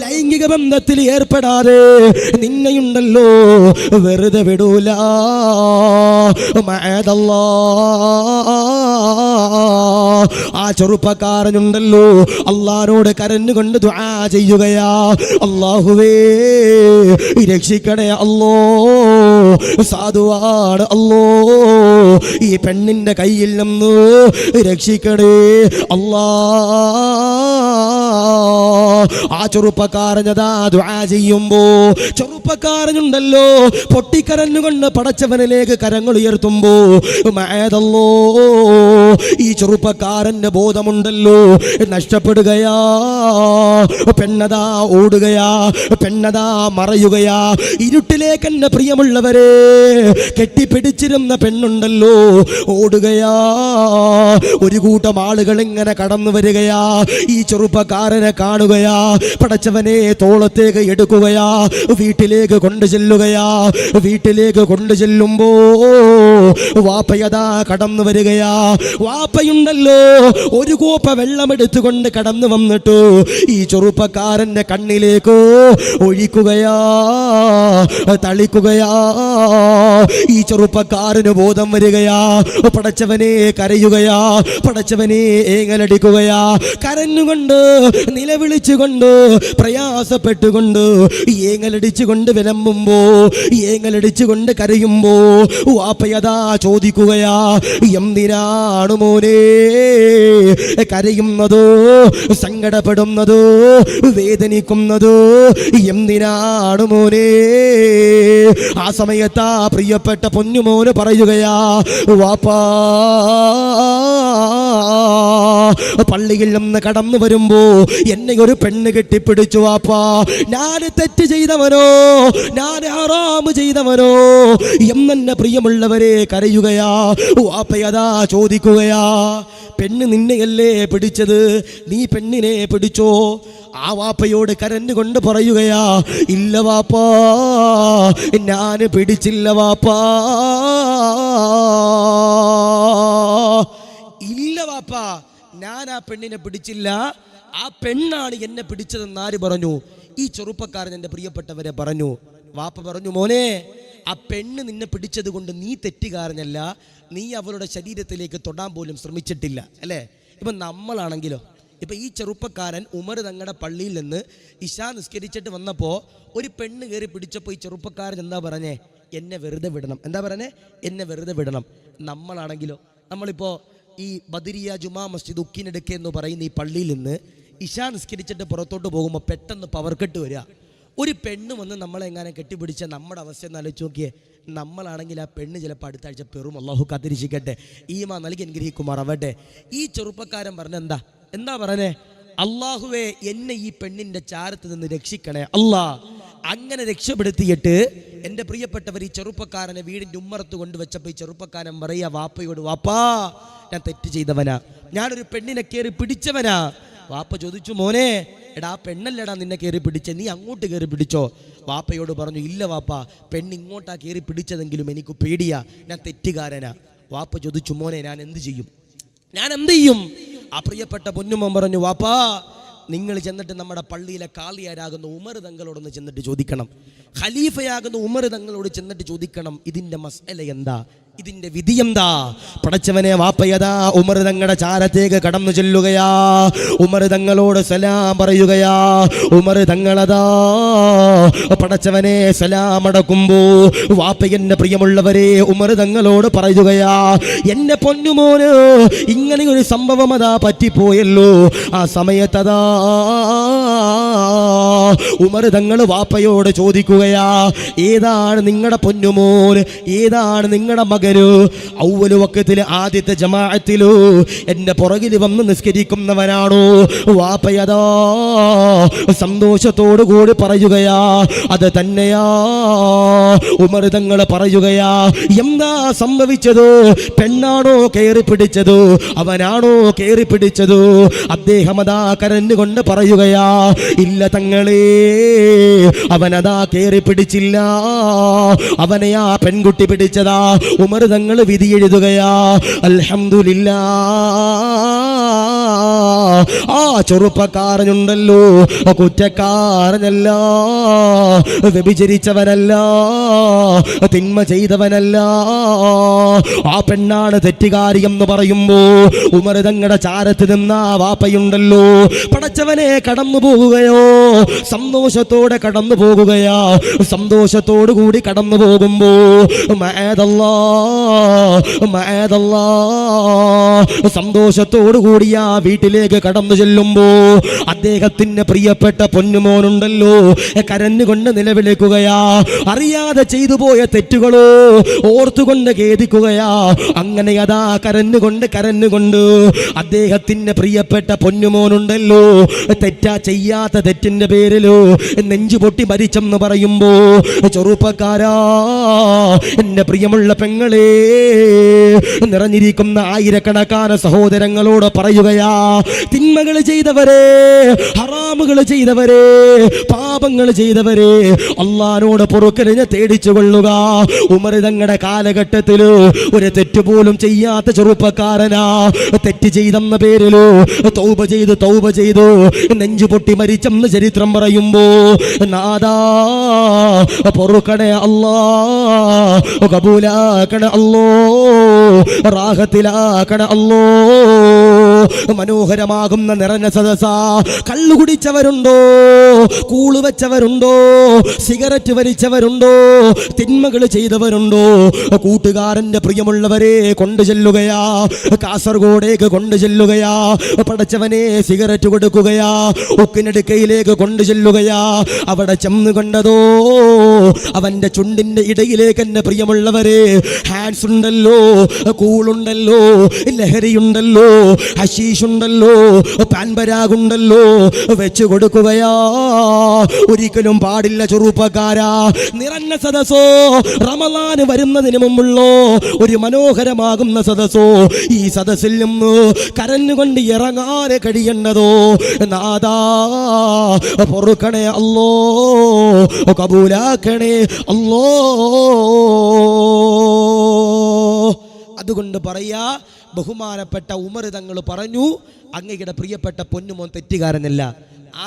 ലൈംഗിക ബന്ധത്തിൽ ഏർപ്പെടാതെ നിന്നെയുണ്ടല്ലോ വെറുതെ വിടൂല. ആ ചെറുപ്പക്കാരനുണ്ടല്ലോ അള്ളാഹുവോട് കരഞ്ഞുകൊണ്ട് ദുആ ചെയ്യുകയാ, അല്ലാഹുവേ രക്ഷിക്കണേ അല്ലോ, സാധുവാണ് അല്ലോ, ഈ പെണ്ണിന്റെ കയ്യിൽ നിന്ന് രക്ഷിക്കണേ അല്ലാ. ആ ചെറുപ്പക്കാരനതാ ദുആ ചെയ്യുമ്പോ ചെറുപ്പക്കാരനുണ്ടല്ലോ പൊട്ടിക്കരഞ്ഞുകൊണ്ട് പടച്ചവനിലേക്ക് കരങ്ങൾ ഉയർത്തുമ്പോ മഅദല്ലോ ഈ ചെറുപ്പക്കാരന്റെ ബോധമുണ്ടല്ലോ നഷ്ടപ്പെടുകയാ. പെണ്ണതാ ഓടുകയാ, പെണ്ണതാ മറയുകയാ. ഇരുട്ടിലേക്ക് എന്റെ പ്രിയമുള്ളവരെ കെട്ടിപ്പിടിച്ചിരുന്ന പെണ്ണുണ്ടല്ലോ ഓടുകയാ. ഒരു കൂട്ടം ആളുകൾ ഇങ്ങനെ കടന്നു വരികയാ. ഈ ചെറുപ്പക്കാരനെ കാണുകയാ, പടച്ചവനെ തോളത്തേക്ക് എടുക്കുകയാ, വീട്ടിലേക്ക് കൊണ്ടു ചെല്ലുകയാ. വീട്ടിലേക്ക് കൊണ്ടു ചെല്ലുമ്പോ വാപ്പയതാ കടന്നു വരികയാ. വാപ്പയുണ്ടല്ലോ ഒരു കോപ്പ വെള്ളമെടുത്തുകൊണ്ട് കടന്നു വന്നിട്ട് ഈ ചെറുപ്പക്കാരന്റെ കണ്ണിലേക്ക് ഒഴിക്കുകയാ, തളിക്കുകയാ. ഈ ചെറുപ്പക്കാരന് ബോധം വരികയാ. പടച്ചവനെ കരയുകയാ, പടച്ചവനെ ഏങ്ങലടിക്കുകയാ. കരഞ്ഞുകൊണ്ട് നിലവിളിച്ചുകൊണ്ട് പ്രയാസപ്പെട്ടുകൊണ്ട് ഏങ്ങലടിച്ചുകൊണ്ട് വിലമ്പുമ്പോ, ഏങ്ങലടിച്ചുകൊണ്ട് കരയുമ്പോ വാപ്പയതാ ചോദിക്കുകയാ, എന്തിനാണ് മോനെ കരയുന്നത്, സങ്കടപ്പെടുന്നത്, വേദനിക്കുന്നത്, എന്തിനാണ് മോനെ? ആ സമയത്താ പ്രിയപ്പെട്ട പൊന്നുമോന് പറയുകയാ, വാപ്പാ പള്ളിയിൽ നിന്ന് കടന്നു വരുമ്പോ എന്നെ ഒരു പെണ്ണ് കെട്ടിപ്പിടിച്ചു വാപ്പാ. ഞാൻ തെറ്റ് ചെയ്തവനോ, ഞാൻ ഹറാം ചെയ്തവനോ എന്നെ പ്രിയമുള്ളവരെ കരയുകയാ. വാപ്പയതാ ചോദിക്കുകയാ, പെണ്ണ് നിന്നെയല്ലേ പിടിച്ചത്, നീ പെണ്ണിനെ പിടിച്ചോ? ആ വാപ്പയോട് കരഞ്ഞുകൊണ്ട് പറയുകയാ, ഇല്ല വാപ്പാ, ഞാൻ പിടിച്ചില്ല വാപ്പാ, ഇല്ല വാപ്പാ, ഞാൻ ആ പെണ്ണിനെ പിടിച്ചില്ല, ആ പെണ്ണാണ് എന്നെ പിടിച്ചതെന്ന് ആര് പറഞ്ഞു? ഈ ചെറുപ്പക്കാരൻ എൻ്റെ പ്രിയപ്പെട്ടവരെ പറഞ്ഞു. വാപ്പ പറഞ്ഞു, മോനെ ആ പെണ്ണ് നിന്നെ പിടിച്ചത് കൊണ്ട് നീ തെറ്റുകാരനല്ല, നീ അവളുടെ ശരീരത്തിലേക്ക് തൊടാൻ പോലും ശ്രമിച്ചിട്ടില്ല അല്ലേ? ഇപ്പം നമ്മളാണെങ്കിലോ, ഇപ്പം ഈ ചെറുപ്പക്കാരൻ ഉമർ തങ്ങളുടെ പള്ളിയിൽ നിന്ന് ഇശാ നിസ്കരിച്ചിട്ട് വന്നപ്പോൾ ഒരു പെണ്ണ് കയറി പിടിച്ചപ്പോൾ ഈ ചെറുപ്പക്കാരൻ എന്താ പറഞ്ഞേ? എന്നെ വെറുതെ വിടണം. എന്താ പറഞ്ഞേ? എന്നെ വെറുതെ വിടണം. നമ്മളാണെങ്കിലോ, നമ്മളിപ്പോൾ ഈ ബദരിയ ജുമാ മസ്ജിദ് ഉക്കിനെടുക്ക എന്ന് പറയുന്ന ഈ പള്ളിയിൽ നിന്ന് ഇശാ നിസ്കരിച്ചിട്ട് പുറത്തോട്ട് പോകുമ്പോൾ പെട്ടെന്ന് പവർ കട്ട് വരിക. ഒരു പെണ്ണ് വന്ന് നമ്മളെങ്ങനെ കെട്ടിപ്പിടിച്ച നമ്മുടെ അവസ്ഥ ഒന്ന് ആലോചിച്ച് നോക്കിയേ. നമ്മളാണെങ്കിൽ ആ പെണ്ണ് ചിലപ്പോൾ അടുത്ത ആഴ്ച പെറും. അള്ളാഹു കാത്തിരിക്കട്ടെ, ഈമാൻ നൽകി അനുഗ്രഹിക്കുമാറാവട്ടെ. ഈ ചെറുപ്പക്കാരൻ പറഞ്ഞ എന്താ പറഞ്ഞേ? അള്ളാഹുവേ, എന്നെ ഈ പെണ്ണിൻ്റെ ചാരത്ത് നിന്ന് രക്ഷിക്കണേ അല്ലാ, അങ്ങനെ രക്ഷപ്പെടുത്തിയിട്ട് എൻ്റെ പ്രിയപ്പെട്ടവർ ഈ ചെറുപ്പക്കാരനെ വീടിൻ്റെ ഉമ്മറത്ത് കൊണ്ടുവച്ചപ്പോൾ ഈ ചെറുപ്പക്കാരൻ പറയുക വാപ്പയോട്, വാപ്പാ ഞാൻ തെറ്റ് ചെയ്തവനാ, ഞാനൊരു പെണ്ണിനെ കയറി പിടിച്ചവനാ. വാപ്പ ചോദിച്ചു, മോനെ എടാ ആ പെണ്ണല്ലടാ നിന്നെ കയറി പിടിച്ചേ, നീ അങ്ങോട്ട് കയറി പിടിച്ചോ. വാപ്പയോട് പറഞ്ഞു, ഇല്ല വാപ്പ, പെണ്ണിങ്ങോട്ടാ കയറി പിടിച്ചതെങ്കിലും എനിക്ക് പേടിയാ, ഞാൻ തെറ്റുകാരനാ. വാപ്പ ചോദിച്ചു, മോനെ ഞാൻ എന്ത് ചെയ്യും? ആ പ്രിയപ്പെട്ട പൊന്നുമോൻ പറഞ്ഞു, വാപ്പാ നിങ്ങൾ ചെന്നിട്ട് നമ്മുടെ പള്ളിയിലെ കാളിയാരാകുന്ന ഉമർ തങ്ങളോടൊന്ന് ചെന്നിട്ട് ചോദിക്കണം, ഖലീഫയാകുന്ന ഉമർ തങ്ങളോട് ചെന്നിട്ട് ചോദിക്കണം, ഇതിൻ്റെ മസ്അല എന്താ, ഇതിന്റെ വിധി എന്താ? പടച്ചവനെ, വാപ്പയതാ ഉമർ തങ്ങളുടെ ചാരത്തേക്ക് കടന്നു ചെല്ലുകയാ, ഉമർ തങ്ങളോട് സലാം പറയുകയാ. ഉമർ തങ്ങളതാ പടച്ചവനെ സലാം അടക്കുമ്പോ വാപ്പയന്റെ പ്രിയമുള്ളവരെ ഉമർ തങ്ങളോട് പറയുകയാ, എന്റെ പൊന്നുമോന് ഇങ്ങനെ ഒരു സംഭവം അതാ പറ്റിപ്പോയല്ലോ. ആ സമയത്തതാ ഉമർ തങ്ങൾ വാപ്പയോട് ചോദിക്കുകയാ, ഏതാണ് നിങ്ങളുടെ പൊന്നുമോൻ, ഏതാണ് നിങ്ങളുടെ മകന്? ഔവലു വഖത്തില് ആദ്യത്തെ ജമാഅത്തിലോ എന്റെ പുറകിൽ വന്ന് നിസ്കരിക്കുന്നവനാണോ? വാപ്പയതാ സന്തോഷത്തോടു കൂടി പറയുകയാ, അത് തന്നെയാ. ഉമർ തങ്ങൾ പറയുകയാ, എന്താ സംഭവിച്ചത്? പെണ്ണാണോ കയറി പിടിച്ചത്, അവനാണോ കയറി പിടിച്ചത്? അദ്ദേഹം അതാ കരഞ്ഞുകൊണ്ട് പറയുകയാ, ഇല്ല തങ്ങളെ, അവനതാ കയറി പിടിച്ചില്ല, അവനെയാ പെൺകുട്ടി പിടിച്ചതാ. ഉമർ തങ്ങൾ വിധി എഴുതുകയാ, അൽഹംദുലില്ലാ, ആ ചെറുപ്പക്കാരനുണ്ടല്ലോ കുറ്റക്കാരനല്ല, വ്യഭിചരിച്ചവനല്ല, തിന്മ ചെയ്തവനല്ല, ആ പെണ്ണാണ് തെറ്റുകാരി എന്ന് പറയുമ്പോ ഉമർ തങ്ങളുടെ ചാരത്ത് നിന്ന വാപ്പയുണ്ടല്ലോ പടച്ചവനെ കടന്നു പോകുകയോ, സന്തോഷത്തോടെ കടന്നു പോകുകയാ. സന്തോഷത്തോടു കൂടി കടന്നു പോകുമ്പോ സന്തോഷത്തോടു കൂടി ആ വീട്ടിലേക്ക് കടന്നു ചെല്ലുമ്പോ അദ്ദേഹത്തിന്റെ പ്രിയപ്പെട്ട പൊന്നുമോനുണ്ടല്ലോ കരഞ്ഞുകൊണ്ട് നിലവിളിക്കുകയാ. അറിയാതെ ചെയ്തു പോയ തെറ്റുകളോ ഓർത്തുകൊണ്ട് ഖേദിക്കുകയാ. അങ്ങനെ അതാ കരഞ്ഞുകൊണ്ട് അദ്ദേഹത്തിന്റെ പ്രിയപ്പെട്ട പൊന്നുമോനുണ്ടല്ലോ ചെയ്യാത്ത തെറ്റിന്റെ പേരിലോ നെഞ്ചു പൊട്ടി മരിച്ചെന്ന് പറയുമ്പോ, ചെറുപ്പക്കാരാ, എന്റെ പ്രിയമുള്ള പെങ്ങളെ, നിറഞ്ഞിരിക്കുന്ന ആയിരക്കണക്കാന സഹോദരങ്ങളോട് പറയുകയാ, തിന്മകൾ ചെയ്തവരെ, ഹറാമുകൾ ചെയ്തവരെ, പാപങ്ങൾ ചെയ്തവരെ, അള്ളാഹുവോട് പൊറുക്കലിനെ തേടിച്ചു കൊള്ളുക. ഉമർ തങ്ങളുടെ കാലഘട്ടത്തില് ഒരു തെറ്റുപോലും ചെയ്യാത്ത ചെറുപ്പക്കാരനാ തെറ്റ് ചെയ്തെന്ന പേരിലോ തൗബ ചെയ്തു നെഞ്ചു പൊട്ടി മരിച്ചെന്ന് ചരിത്രം പറയുമ്പോ, നാദാ പൊറുക്കണേ അല്ലാ, കബൂലാക്കണേ അല്ലോ, റാഹത്തിലാക്കണേ അല്ലോ. മനോഹരമാകുന്ന നിറഞ്ഞ സദസ്സാ. കള്ളു കുടിച്ചവരുണ്ടോ, കൂളു വെച്ചവരുണ്ടോ, സിഗരറ്റ് വലിച്ചവരുണ്ടോ, തിന്മകൾ ചെയ്തവരുണ്ടോ? കൂട്ടുകാരന്റെ പ്രിയമുള്ളവരെ കൊണ്ടു ചെല്ലുകയാ, കാസർഗോഡേക്ക് കൊണ്ടു ചെല്ലുകയാ. പടച്ചവനെ സിഗരറ്റ് കൊടുക്കുകയാ, ഉക്കിനടുക്കയിലേക്ക് കൊണ്ടു ചെല്ലുകയാ. അവിടെ ചെന്ന് കൊണ്ടതോ അവന്റെ ചുണ്ടിന്റെ ഇടയിലേക്ക് എന്നെ പ്രിയമുള്ളവരെ ഹാൻഡ്സ് ഉണ്ടല്ലോ, കൂളുണ്ടല്ലോ, ലഹരിയുണ്ടല്ലോ, ഹശീഷുണ്ടല്ലോ, പാൻപരാഗുണ്ടല്ലോ, വെച്ചു കൊടുക്കുകയാ. ഒരിക്കലും പാടില്ല ചെറുപ്പക്കാരാ. നിറഞ്ഞ സദസ്സോ, റമളാന് വരുന്നതിന് മുമ്പുള്ളോ ഒരു മനോഹരമാകുന്ന സദസ്സോ, ഈ സദസ്സിൽ നിന്ന് കരഞ്ഞുകൊണ്ട് ഇറങ്ങാതെ കഴിയേണ്ടതോ. നാദാ പൊറുക്കണേ അല്ലോ, കബൂലാക്കണേ അല്ലോ. അതുകൊണ്ട് പറയാ, ബഹുമാനപ്പെട്ട ഉമർ തങ്ങൾ പറഞ്ഞു, അങ്ങയുടെ പ്രിയപ്പെട്ട പൊന്നുമോൻ തെറ്റുകാരനല്ല.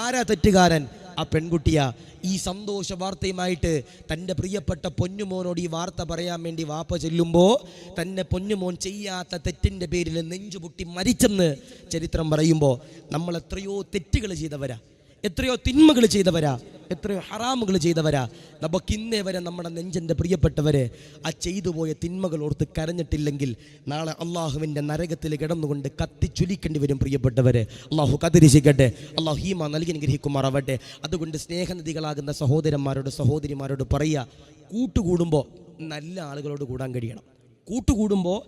ആരാ തെറ്റുകാരൻ? ആ പെൺകുട്ടിയാ. ഈ സന്തോഷ വാർത്തയുമായിട്ട് തൻ്റെ പ്രിയപ്പെട്ട പൊന്നുമോനോട് ഈ വാർത്ത പറയാൻ വേണ്ടി വാപ്പ ചെല്ലുമ്പോൾ തന്നെ പൊന്നുമോൻ ചെയ്യാത്ത തെറ്റിൻ്റെ പേരിൽ നെഞ്ചുപൊട്ടി മരിച്ചെന്ന് ചരിത്രം പറയുമ്പോൾ, നമ്മൾ എത്രയോ തെറ്റുകൾ ചെയ്തവരാ, എത്രയോ തിന്മകൾ ചെയ്തവരാ, എത്രയോ ഹറാമുകൾ ചെയ്തവരാ. നമുക്ക് ഇന്നേ വരെ നമ്മുടെ നെഞ്ചൻ്റെ പ്രിയപ്പെട്ടവരെ ആ ചെയ്തു പോയ തിന്മകൾ ഓർത്ത് കരഞ്ഞിട്ടില്ലെങ്കിൽ നാളെ അള്ളാഹുവിൻ്റെ നരകത്തിൽ കിടന്നുകൊണ്ട് കത്തിച്ചൊലിക്കേണ്ടി വരും പ്രിയപ്പെട്ടവരെ. അള്ളാഹു കതിരിച്ചിക്കട്ടെ, അള്ളാഹു ഹീമ നൽകി അനുഗ്രഹിക്കുമാറാവട്ടെ. അതുകൊണ്ട് സ്നേഹനിധികളാകുന്ന സഹോദരന്മാരോട് സഹോദരിമാരോട് പറയുക, കൂട്ടുകൂടുമ്പോൾ നല്ല ആളുകളോട് കൂടാൻ കഴിയണം. കൂട്ടുകൂടുമ്പോൾ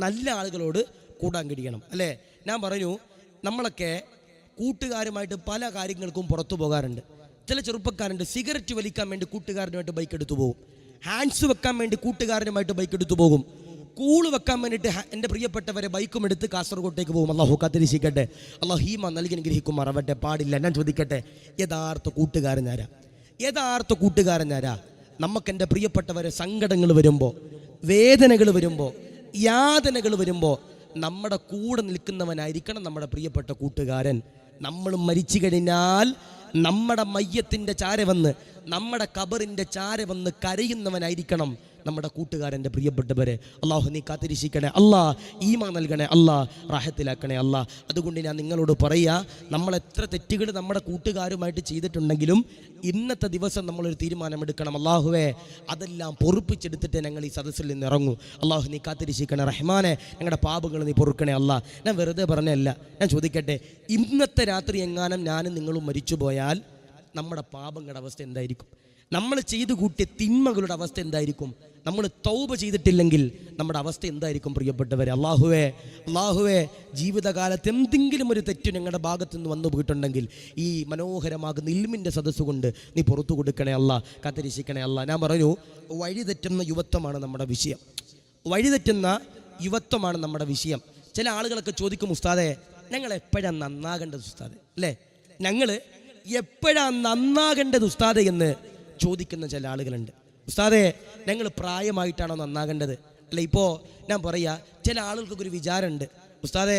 നല്ല ആളുകളോട് കൂടാൻ കഴിയണം, അല്ലേ? ഞാൻ പറഞ്ഞു, നമ്മളൊക്കെ കൂട്ടുകാരുമായിട്ട് പല കാര്യങ്ങൾക്കും പുറത്തു പോകാറുണ്ട്. ചില ചെറുപ്പക്കാരുണ്ട് സിഗരറ്റ് വലിക്കാൻ വേണ്ടി കൂട്ടുകാരനുമായിട്ട് ബൈക്ക് എടുത്തു പോകും, ഹാൻഡ്സ് വെക്കാൻ വേണ്ടി കൂട്ടുകാരനുമായിട്ട് ബൈക്ക് എടുത്തു പോകും, കൂള് വെക്കാൻ വേണ്ടിയിട്ട് എൻ്റെ പ്രിയപ്പെട്ടവരെ ബൈക്കും എടുത്ത് കാസർഗോട്ടേക്ക് പോകും. അള്ളാഹു കാത്തിരിക്കട്ടെ, അള്ളാഹു ഹീമ നൽകി അനുഗ്രഹിക്കുമാറാവട്ടെ. പാടില്ല. ഞാൻ ചോദിക്കട്ടെ, യഥാർത്ഥ കൂട്ടുകാരനാരാ? യഥാർത്ഥ കൂട്ടുകാരനാരാ? നമുക്കെൻ്റെ പ്രിയപ്പെട്ടവരെ സങ്കടങ്ങൾ വരുമ്പോൾ, വേദനകൾ വരുമ്പോൾ, യാതനകൾ വരുമ്പോൾ നമ്മുടെ കൂടെ നിൽക്കുന്നവനായിരിക്കണം നമ്മുടെ പ്രിയപ്പെട്ട കൂട്ടുകാരൻ. നമ്മൾ മരിച്ചു കഴിഞ്ഞാൽ നമ്മുടെ മയ്യത്തിൻ്റെ ചാര വന്ന്, നമ്മുടെ ഖബറിൻ്റെ ചാര വന്ന് കരയുന്നവനായിരിക്കണം നമ്മുടെ കൂട്ടുകാരൻ്റെ പ്രിയപ്പെട്ടവരെ. അള്ളാഹു നീ കാത്തിരിക്കണേ അല്ലാ, ഈമാൻ നൽകണേ അല്ലാ, റാഹത്തിലാക്കണേ അല്ലാ. അതുകൊണ്ട് ഞാൻ നിങ്ങളോട് പറയുക, നമ്മൾ എത്ര തെറ്റുകൾ നമ്മുടെ കൂട്ടുകാരുമായിട്ട് ചെയ്തിട്ടുണ്ടെങ്കിലും ഇന്നത്തെ ദിവസം നമ്മളൊരു തീരുമാനമെടുക്കണം. അള്ളാഹുവേ, അതെല്ലാം പൊറുപ്പിച്ചെടുത്തിട്ട് ഞങ്ങൾ ഈ സദസ്സിൽ നിന്ന് ഇറങ്ങൂ. അള്ളാഹു നീ കാത്തിരിക്കണേ റഹ്മാനെ, ഞങ്ങളുടെ പാപങ്ങൾ നീ പൊറുക്കണേ അല്ലാ. ഞാൻ വെറുതെ പറഞ്ഞല്ല. ഞാൻ ചോദിക്കട്ടെ, ഇന്നത്തെ രാത്രി എങ്ങാനും ഞാനും നിങ്ങളും മരിച്ചുപോയാൽ നമ്മുടെ പാപങ്ങളുടെ അവസ്ഥ എന്തായിരിക്കും? നമ്മൾ ചെയ്തു കൂട്ടിയ തിന്മകളുടെ അവസ്ഥ എന്തായിരിക്കും? നമ്മൾ തൗബ ചെയ്തിട്ടില്ലെങ്കിൽ നമ്മുടെ അവസ്ഥ എന്തായിരിക്കും പ്രിയപ്പെട്ടവരെ? അള്ളാഹുവേ, ജീവിതകാലത്ത് എന്തെങ്കിലും ഒരു തെറ്റ് ഞങ്ങളുടെ ഭാഗത്തു നിന്ന് വന്നു പോയിട്ടുണ്ടെങ്കിൽ ഈ മനോഹരമാകുന്ന ഇൽമിൻ്റെ സദസ്സുകൊണ്ട് നീ പുറത്തു കൊടുക്കണേ അല്ലാ, കാത്തിരിക്കണേ അല്ലാ. ഞാൻ പറഞ്ഞു, വഴിതെറ്റുന്ന യുവത്വമാണ് നമ്മുടെ വിഷയം. വഴിതെറ്റുന്ന യുവത്വമാണ് നമ്മുടെ വിഷയം. ചില ആളുകളൊക്കെ ചോദിക്കും, ഉസ്താദേ ഞങ്ങൾ എപ്പോഴാണ് നന്നാകേണ്ടത് ഉസ്താദേ, അല്ലേ? ഞങ്ങൾ എപ്പോഴാണ് നന്നാകേണ്ടത് ഉസ്താദേ എന്ന് ചോദിക്കുന്ന ചില ആളുകളുണ്ട്. ഉസ്താദേ ഞങ്ങൾ പ്രായമായിട്ടാണോ നന്നാകേണ്ടത്? അല്ല, ഇപ്പോൾ ഞാൻ പറയാ, ചില ആളുകൾക്കൊക്കെ ഒരു വിചാരമുണ്ട്, ഉസ്താദേ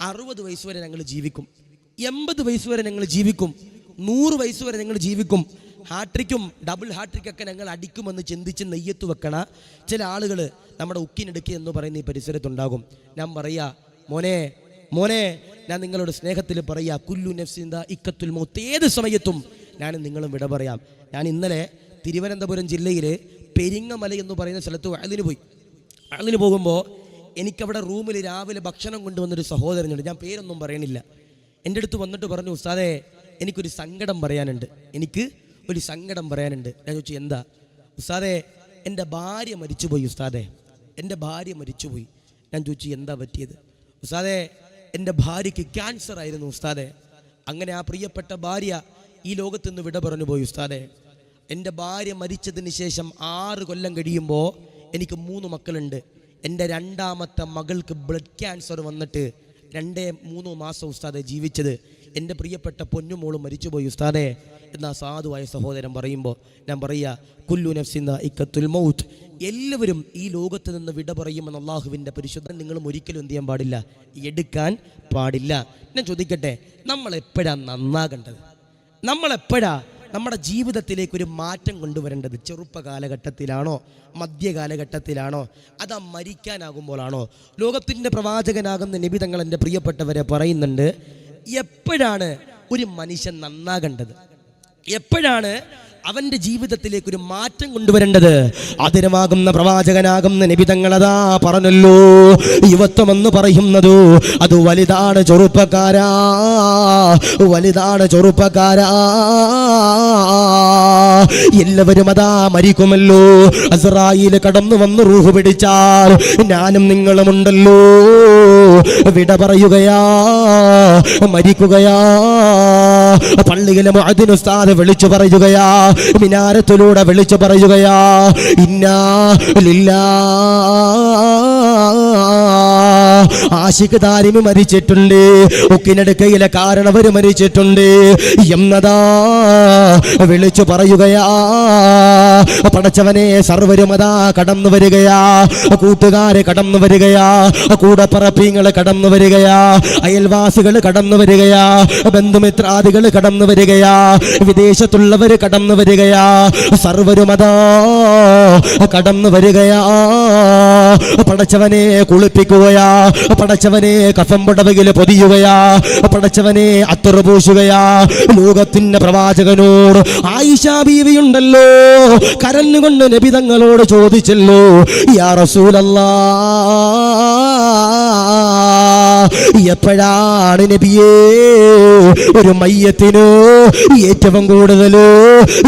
60 വയസ്സ് വരെ ഞങ്ങൾ ജീവിക്കും, 80 വയസ്സ് വരെ ഞങ്ങൾ ജീവിക്കും, 100 വയസ്സ് വരെ ഞങ്ങൾ ജീവിക്കും, ഹാട്രിക്കും ഡബിൾ ഹാട്രിക്കൊക്കെ ഞങ്ങൾ അടിക്കുമെന്ന് ചിന്തിച്ച് നെയ്യത്ത് വെക്കണ ചില ആളുകൾ നമ്മുടെ ഉക്കിനെടുക്കുക എന്ന് പറയുന്ന ഈ പരിസരത്തുണ്ടാകും. ഞാൻ പറയാ, മോനെ ഞാൻ നിങ്ങളോട് സ്നേഹത്തിൽ പറയാ, കുല്ലു നഫ്സിൻ ദാഇഖത്തുൽ മൗത്ത്. ഏത് സമയത്തും ഞാനും നിങ്ങളും വിട പറയാം. ഞാൻ ഇന്നലെ തിരുവനന്തപുരം ജില്ലയിൽ പെരിങ്ങമല എന്ന് പറയുന്ന സ്ഥലത്ത് വയലിന് പോകുമ്പോൾ എനിക്കവിടെ റൂമിൽ രാവിലെ ഭക്ഷണം കൊണ്ടുവന്നൊരു സഹോദരനുണ്ട്, ഞാൻ പേരൊന്നും പറയണില്ല. എൻ്റെ അടുത്ത് വന്നിട്ട് പറഞ്ഞു, ഉസ്താദേ എനിക്കൊരു സങ്കടം പറയാനുണ്ട്. ഞാൻ ചോദിച്ചു, എന്താ? ഉസ്താദേ എൻ്റെ ഭാര്യ മരിച്ചുപോയി ഉസ്താദേ, എൻ്റെ ഭാര്യ മരിച്ചുപോയി. ഞാൻ ചോദിച്ചു, എന്താ പറ്റിയത്? ഉസ്താദേ എൻ്റെ ഭാര്യയ്ക്ക് ക്യാൻസർ ആയിരുന്നു ഉസ്താദേ. അങ്ങനെ ആ പ്രിയപ്പെട്ട ഭാര്യ ഈ ലോകത്ത് നിന്ന് വിട പറഞ്ഞു പോയി ഉസ്താദേ. എൻ്റെ ഭാര്യ മരിച്ചതിന് ശേഷം 6 കൊല്ലം കഴിയുമ്പോൾ എനിക്ക് 3 മക്കളുണ്ട്. എൻ്റെ 2ാമത്തെ മകൾക്ക് ബ്ലഡ് ക്യാൻസർ വന്നിട്ട് 2-3 മാസം ഉസ്താദെ ജീവിച്ചത്. എൻ്റെ പ്രിയപ്പെട്ട പൊന്നുമോള് മരിച്ചുപോയി ഉസ്താദെ എന്നാ സാധുവായ സഹോദരൻ പറയുമ്പോൾ ഞാൻ പറയുക, കുല്ലു നഫ്സിൻ ദാഇഖത്തുൽ മൗത്ത്. എല്ലാവരും ഈ ലോകത്ത് നിന്ന് വിട പറയുമെന്ന് അള്ളാഹുവിൻ്റെ പരിശുദ്ധൻ നിങ്ങളും ഒരിക്കലും എന്ത് ചെയ്യാൻ പാടില്ല, എടുക്കാൻ പാടില്ല. ഞാൻ ചോദിക്കട്ടെ, നമ്മളെപ്പോഴാണ് നന്നാകേണ്ടത്? നമ്മളെപ്പോഴാ നമ്മുടെ ജീവിതത്തിലേക്കൊരു മാറ്റം കൊണ്ടുവരേണ്ടത്? ചെറുപ്പ കാലഘട്ടത്തിലാണോ, മധ്യകാലഘട്ടത്തിലാണോ, അതാ മരിക്കാനാകുമ്പോഴാണോ? ലോകത്തിൻ്റെ പ്രവാചകനാകുന്ന നബി തങ്ങൾ എൻ്റെ പ്രിയപ്പെട്ടവരെ പറയുന്നുണ്ട്, എപ്പോഴാണ് ഒരു മനുഷ്യൻ നന്നാകേണ്ടത്, എപ്പോഴാണ് അവൻ്റെ ജീവിതത്തിലേക്ക് ഒരു മാറ്റം കൊണ്ടുവരേണ്ടത്? ആദരവാകുന്ന പ്രവാചകനാകുന്ന നബി തങ്ങളതാ പറഞ്ഞല്ലോ, യുവത്വമെന്ന് പറയുന്നത് അത് വലുതാണ് ചെറുപ്പക്കാരാ, വലുതാണ് ചെറുപ്പക്കാരാ. എല്ലാവരും അതാ മരിക്കുമല്ലോ. അസ്റായീൽ കടന്നു വന്ന് റൂഹ് പിടിച്ചാൽ ഞാനും നിങ്ങളുമുണ്ടല്ലോ, വിട പറയുകയാ, മരിക്കുകയാ. പള്ളിയിലെ മുഅദ്ദിൻ ഉസ്താദ് വിളിച്ചു പറയുകയാ, മിനാരത്തിലൂടെ വിളിച്ചു പറയുകയാ, ഇന്നാ ലില്ലാഹ്. ആശിഖ് താരിമി മരിച്ചിട്ടുണ്ട്, ഉക്കിനടുക്കയിലെ കാരണവര് മരിച്ചിട്ടുണ്ട് എന്നതാ വിളിച്ചു പറയുകയാ. പടച്ചവനെ, സർവരുമതാ കടന്നു വരികയാ, കൂട്ടുകാരെ കടന്നു വരികയാ, കൂടപ്പറപ്പീങ്ങള് കടന്നു വരികയാ, അയൽവാസികൾ കടന്നു വരികയാ, ബന്ധുമിത്രാദികൾ കടന്നു വരികയാ, വിദേശത്തുള്ളവർ കടന്നു വരികയാ, സർവരുമതാ കടന്നു വരികയാ. പടച്ചവനെ കുളിപ്പിക്കുകയാ, പടച്ചവനെ കഫംപുടവയിൽ പൊതിയുകയാ, പടച്ചവനെ അത്തറ് പൂശുകയാ. ലോകത്തിന്റെ പ്രവാചകനോട് ആയിഷ ബീവിയുണ്ടല്ലോ, കരഞ്ഞുകൊണ്ട് നബി തങ്ങളോട് ചോദിച്ചല്ലോ, യാ റസൂലല്ലാഹ്, എപ്പോഴാണ് നബിയേ ഒരു മയ്യത്തിനോ ഏറ്റവും കൂടുതൽ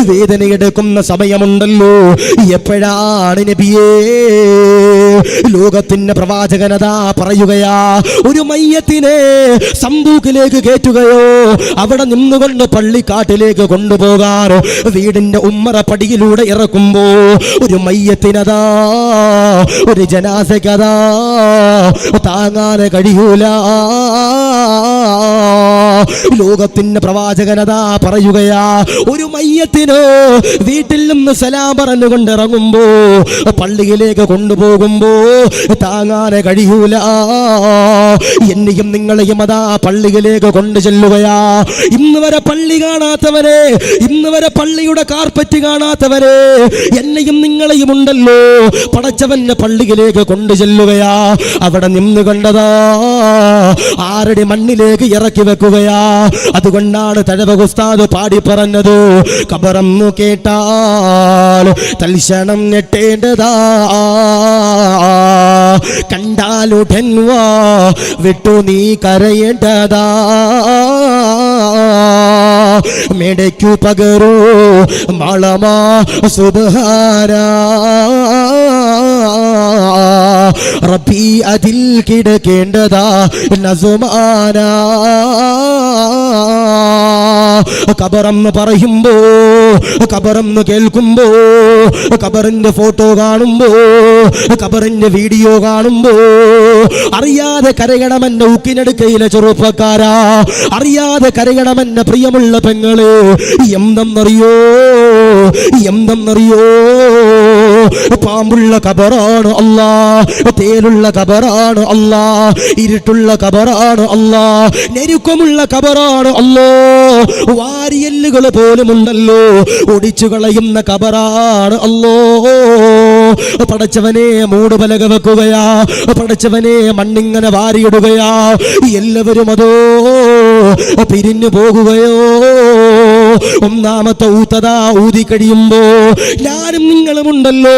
വേദനയെടുക്കുന്ന സമയമുണ്ടല്ലോ, എപ്പോഴാണ് നബിയേ ലോകത്തിന്റെ പ്രവാചകനതാ പറയുകയാ, ഒരു മയ്യത്തിനെ സമ്പൂക്കിലേക്ക് കയറ്റുകയോ അവിടെ നിന്നുകൊണ്ട് പള്ളിക്കാട്ടിലേക്ക് കൊണ്ടുപോകാൻ വീടിന്റെ ഉമ്മറ പടിയിലൂടെ ഇറക്കുമ്പോ ഒരു മയ്യത്തിനതാ, ഒരു ജനാസക്കതാ താങ്ങാൻ കഴിയൂല. ലോകത്തിന്റെ പ്രവാചകനതാ പറയുകയാ, ഒരു മയ്യത്തിനോ വീട്ടിൽ നിന്ന് സലാം പറഞ്ഞുകൊണ്ട് ഇറങ്ങുമ്പോ പള്ളിയിലേക്ക് കൊണ്ടുപോകുമ്പോ താങ്ങാൻ കഴിയൂല. എന്നെയും നിങ്ങളെയും അതാ പള്ളിയിലേക്ക് കൊണ്ടു ചെല്ലുകയാ. ഇന്ന് വരെ പള്ളി കാണാത്തവരെ, ഇന്ന് വരെ പള്ളിയുടെ കാർപ്പറ്റ് കാണാത്തവരെ, എന്നെയും നിങ്ങളെയും ഉണ്ടല്ലോ പടച്ചവന്റെ പള്ളിയിലേക്ക് കൊണ്ടു ചെല്ലുകയാ. അവിടെ നിന്ന് കണ്ടതാ ആരുടെ മണ്ണിലേക്ക് ഇറക്കി വെക്കുകയാ. അതുകൊണ്ടാണ് തഴവ ഉസ്താദ് പാടി പറഞ്ഞത്, ഖബറന്നു കേട്ടാൽ തൽക്ഷണം ഞെട്ടേണ്ടതാ, കണ്ടാലുടൻ വാ വിട്ടു നീ കരയേണ്ടതാ, മേടയ്ക്കു പകരൂ മാളമാ സുബ്ഹാനാ, റബ്ബി അതിൽ കിടക്കേണ്ടതാ നസുമാനാ. ഖബറെന്ന് പറയുമ്പോ, ഖബറെന്ന് കേൾക്കുമ്പോ, ഖബറിന്റെ ഫോട്ടോ കാണുമ്പോ, ഖബറിന്റെ വീഡിയോ കാണുമ്പോ അറിയാതെ കരയണമെന്ന ഊക്കിനടുക്കയിലെ ചെറുപ്പക്കാരാ, അറിയാതെ കരയണമെന്ന പ്രിയമുള്ള പെങ്ങള്. എന്തെന്നറിയോ, എന്തെന്നറിയോ, പാമ്പുള്ള ഖബറാണ് അല്ലാ, തേലുള്ള ഖബറാണ് അല്ലാ, ഇരുട്ടുള്ള ഖബറാണ് അല്ലാ, ഞെരുക്കമുള്ള ഖബറാണ് അല്ലോ, വാരിയല്ലുകൾ പോലുമുണ്ടല്ലോ ഒടിച്ചു കളയുന്ന ഖബറാണ് അല്ലോ. പടച്ചവനെ മൂടുപലക വെക്കുകയാ, പടച്ചവനെ മണ്ണിങ്ങനെ വാരിയിടുകയാ, എല്ലാവരും അതോ പിരിഞ്ഞു പോകുകയോ. ഒന്നാമത്തെ ഊത്തതാ ഊതി കഴിയുമ്പോ ഞാനും നിങ്ങളുമുണ്ടല്ലോ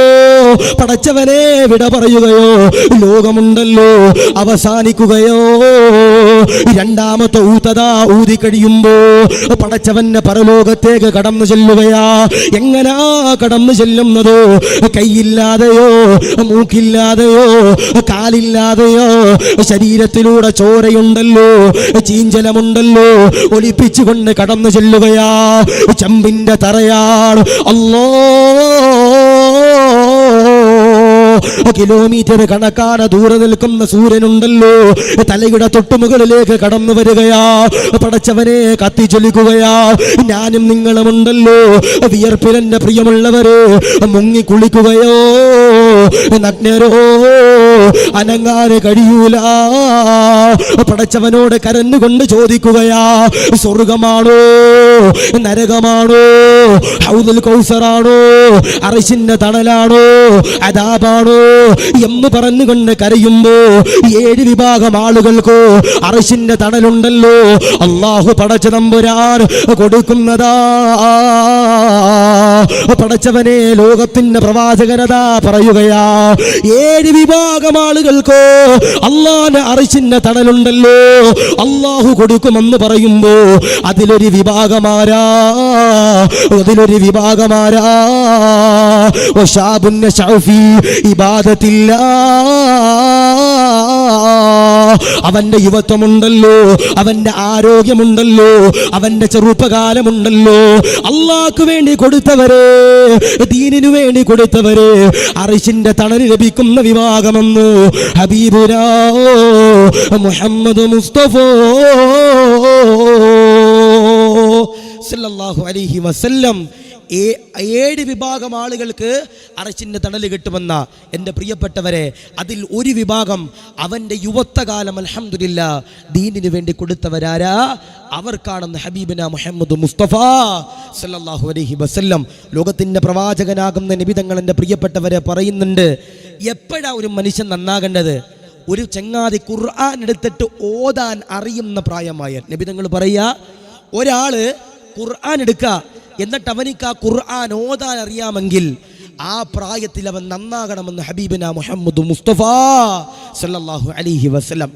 പടച്ചവനെ വിട പറയുകയോ, ലോകമുണ്ടല്ലോ അവസാനിക്കുകയോ. രണ്ടാമത്തെ ഊത്തതാ ഊതി കഴിയുമ്പോ പടച്ചവന്റെ പരലോകത്തേക്ക് കടന്നു ചെല്ലുകയാ. എങ്ങനാ കടന്നു ചെല്ലുന്നതോ? കൈയില്ലാതെയോ, മൂക്കില്ലാതെയോ, കാലില്ലാതെയോ, ശരീരത്തിലൂടെ ചോരയുണ്ടല്ലോ, ചീഞ്ചലമുണ്ടല്ലോ, ഒലിപ്പിച്ചുകൊണ്ട് കടന്നു ചെല്ലുകയാ. ചമ്പിന്റെ തറയാണ് അല്ലോ, കിലോമീറ്റർ കണക്കാണ് ദൂരെ നിൽക്കുന്ന സൂര്യനുണ്ടല്ലോ തലയുടെ തൊട്ടുമുകളിലേക്ക് കടന്നു വരികയാ. പടച്ചവനെ കത്തിച്ചൊലിക്കുകയാ. ഞാനും നിങ്ങളുമുണ്ടല്ലോ വിയർപ്പിലെന്റെ പ്രിയമുള്ളവര് മുങ്ങി കുളിക്കുകയോ, നഗ്നരോ, അനങ്ങാൻ കഴിയൂല. പടച്ചവനോട് കരഞ്ഞുകൊണ്ട് ചോദിക്കുകയാ, സ്വർഗമാണോ നരകമാണോ, ഹൗദുൽ കൗസറാണോ, അർശിന്റെ തണലാണോ, അദാബാണോ എന്ന് പറഞ്ഞുകൊണ്ട് കരയുമ്പോ 7 വിഭാഗം ആളുകൾക്കോ അർശിന്റെ തണലുണ്ടല്ലോ അല്ലാഹു പടച്ച തമ്പുരാൻ കൊടുക്കുന്നതാ. പടച്ചവനെ ലോകത്തിന്റെ പ്രവാചകനതാ പറയുകയാ, 7 വിഭാഗം ആളുകൾക്കോ അല്ലാഹുവിന്റെ അർശിന്റെ തണലുണ്ടല്ലോ അല്ലാഹു കൊടുക്കുമെന്ന് പറയുമ്പോ അതിലൊരു വിഭാഗമാരാ, അതിലൊരു വിഭാഗമാരാ, വശാബുൻ നശഅഫി ഇബാദത്തില്ലാ, അവന്റെ യുവത്വമുണ്ടല്ലോ, അവന്റെ ആരോഗ്യമുണ്ടല്ലോ, അവന്റെ ചെറുപ്പകാലമുണ്ടല്ലോ അല്ലാഹുവിന് വേണ്ടി കൊടുത്തവരെ, ദീനിനു വേണ്ടി കൊടുത്തവരെ അർശിന്റെ തണൽ ലഭിക്കുന്ന വിഭാഗമെന്ന് ഹബീബുനാ മുഹമ്മദ് മുസ്തഫ സല്ലല്ലാഹു അലൈഹി വസല്ലം 7 വിഭാഗം ആളുകൾക്ക് അർശിന്റെ തണൽ കിട്ടുമെന്ന എൻ്റെ പ്രിയപ്പെട്ടവരെ, അതിൽ ഒരു വിഭാഗം അവൻ്റെ യുവത്വകാലം അൽഹംദുലില്ലാ ദീനിനു വേണ്ടി കൊടുത്തവരാരാ? അവർക്കാണെന്ന് ഹബീബിന മുഹമ്മദ് മുസ്തഫ സല്ലല്ലാഹു അലൈഹി വസല്ലം ലോകത്തിൻ്റെ പ്രവാചകനാകുന്ന നബി തങ്ങൾ എൻ്റെ പ്രിയപ്പെട്ടവരെ പറയുന്നുണ്ട്. എപ്പോഴാ ഒരു മനുഷ്യൻ നന്നാകേണ്ടത്? ഒരു ചങ്ങാതി ഖുർആൻ എടുത്തിട്ട് ഓതാൻ അറിയുന്ന പ്രായമായാൽ. നബി തങ്ങൾ പറയുക, ഒരാള് ഖുർആൻ എടുക്കുക, എന്നിട്ട് അവനിക്ക് ആ ഖുർആൻ ഓതാൻ അറിയാമെങ്കിൽ ആ പ്രായത്തിൽ അവൻ നന്നാകണമെന്ന് ഹബീബിന മുഹമ്മദ് മുസ്തഫ സല്ലല്ലാഹു അലൈഹി വസല്ലം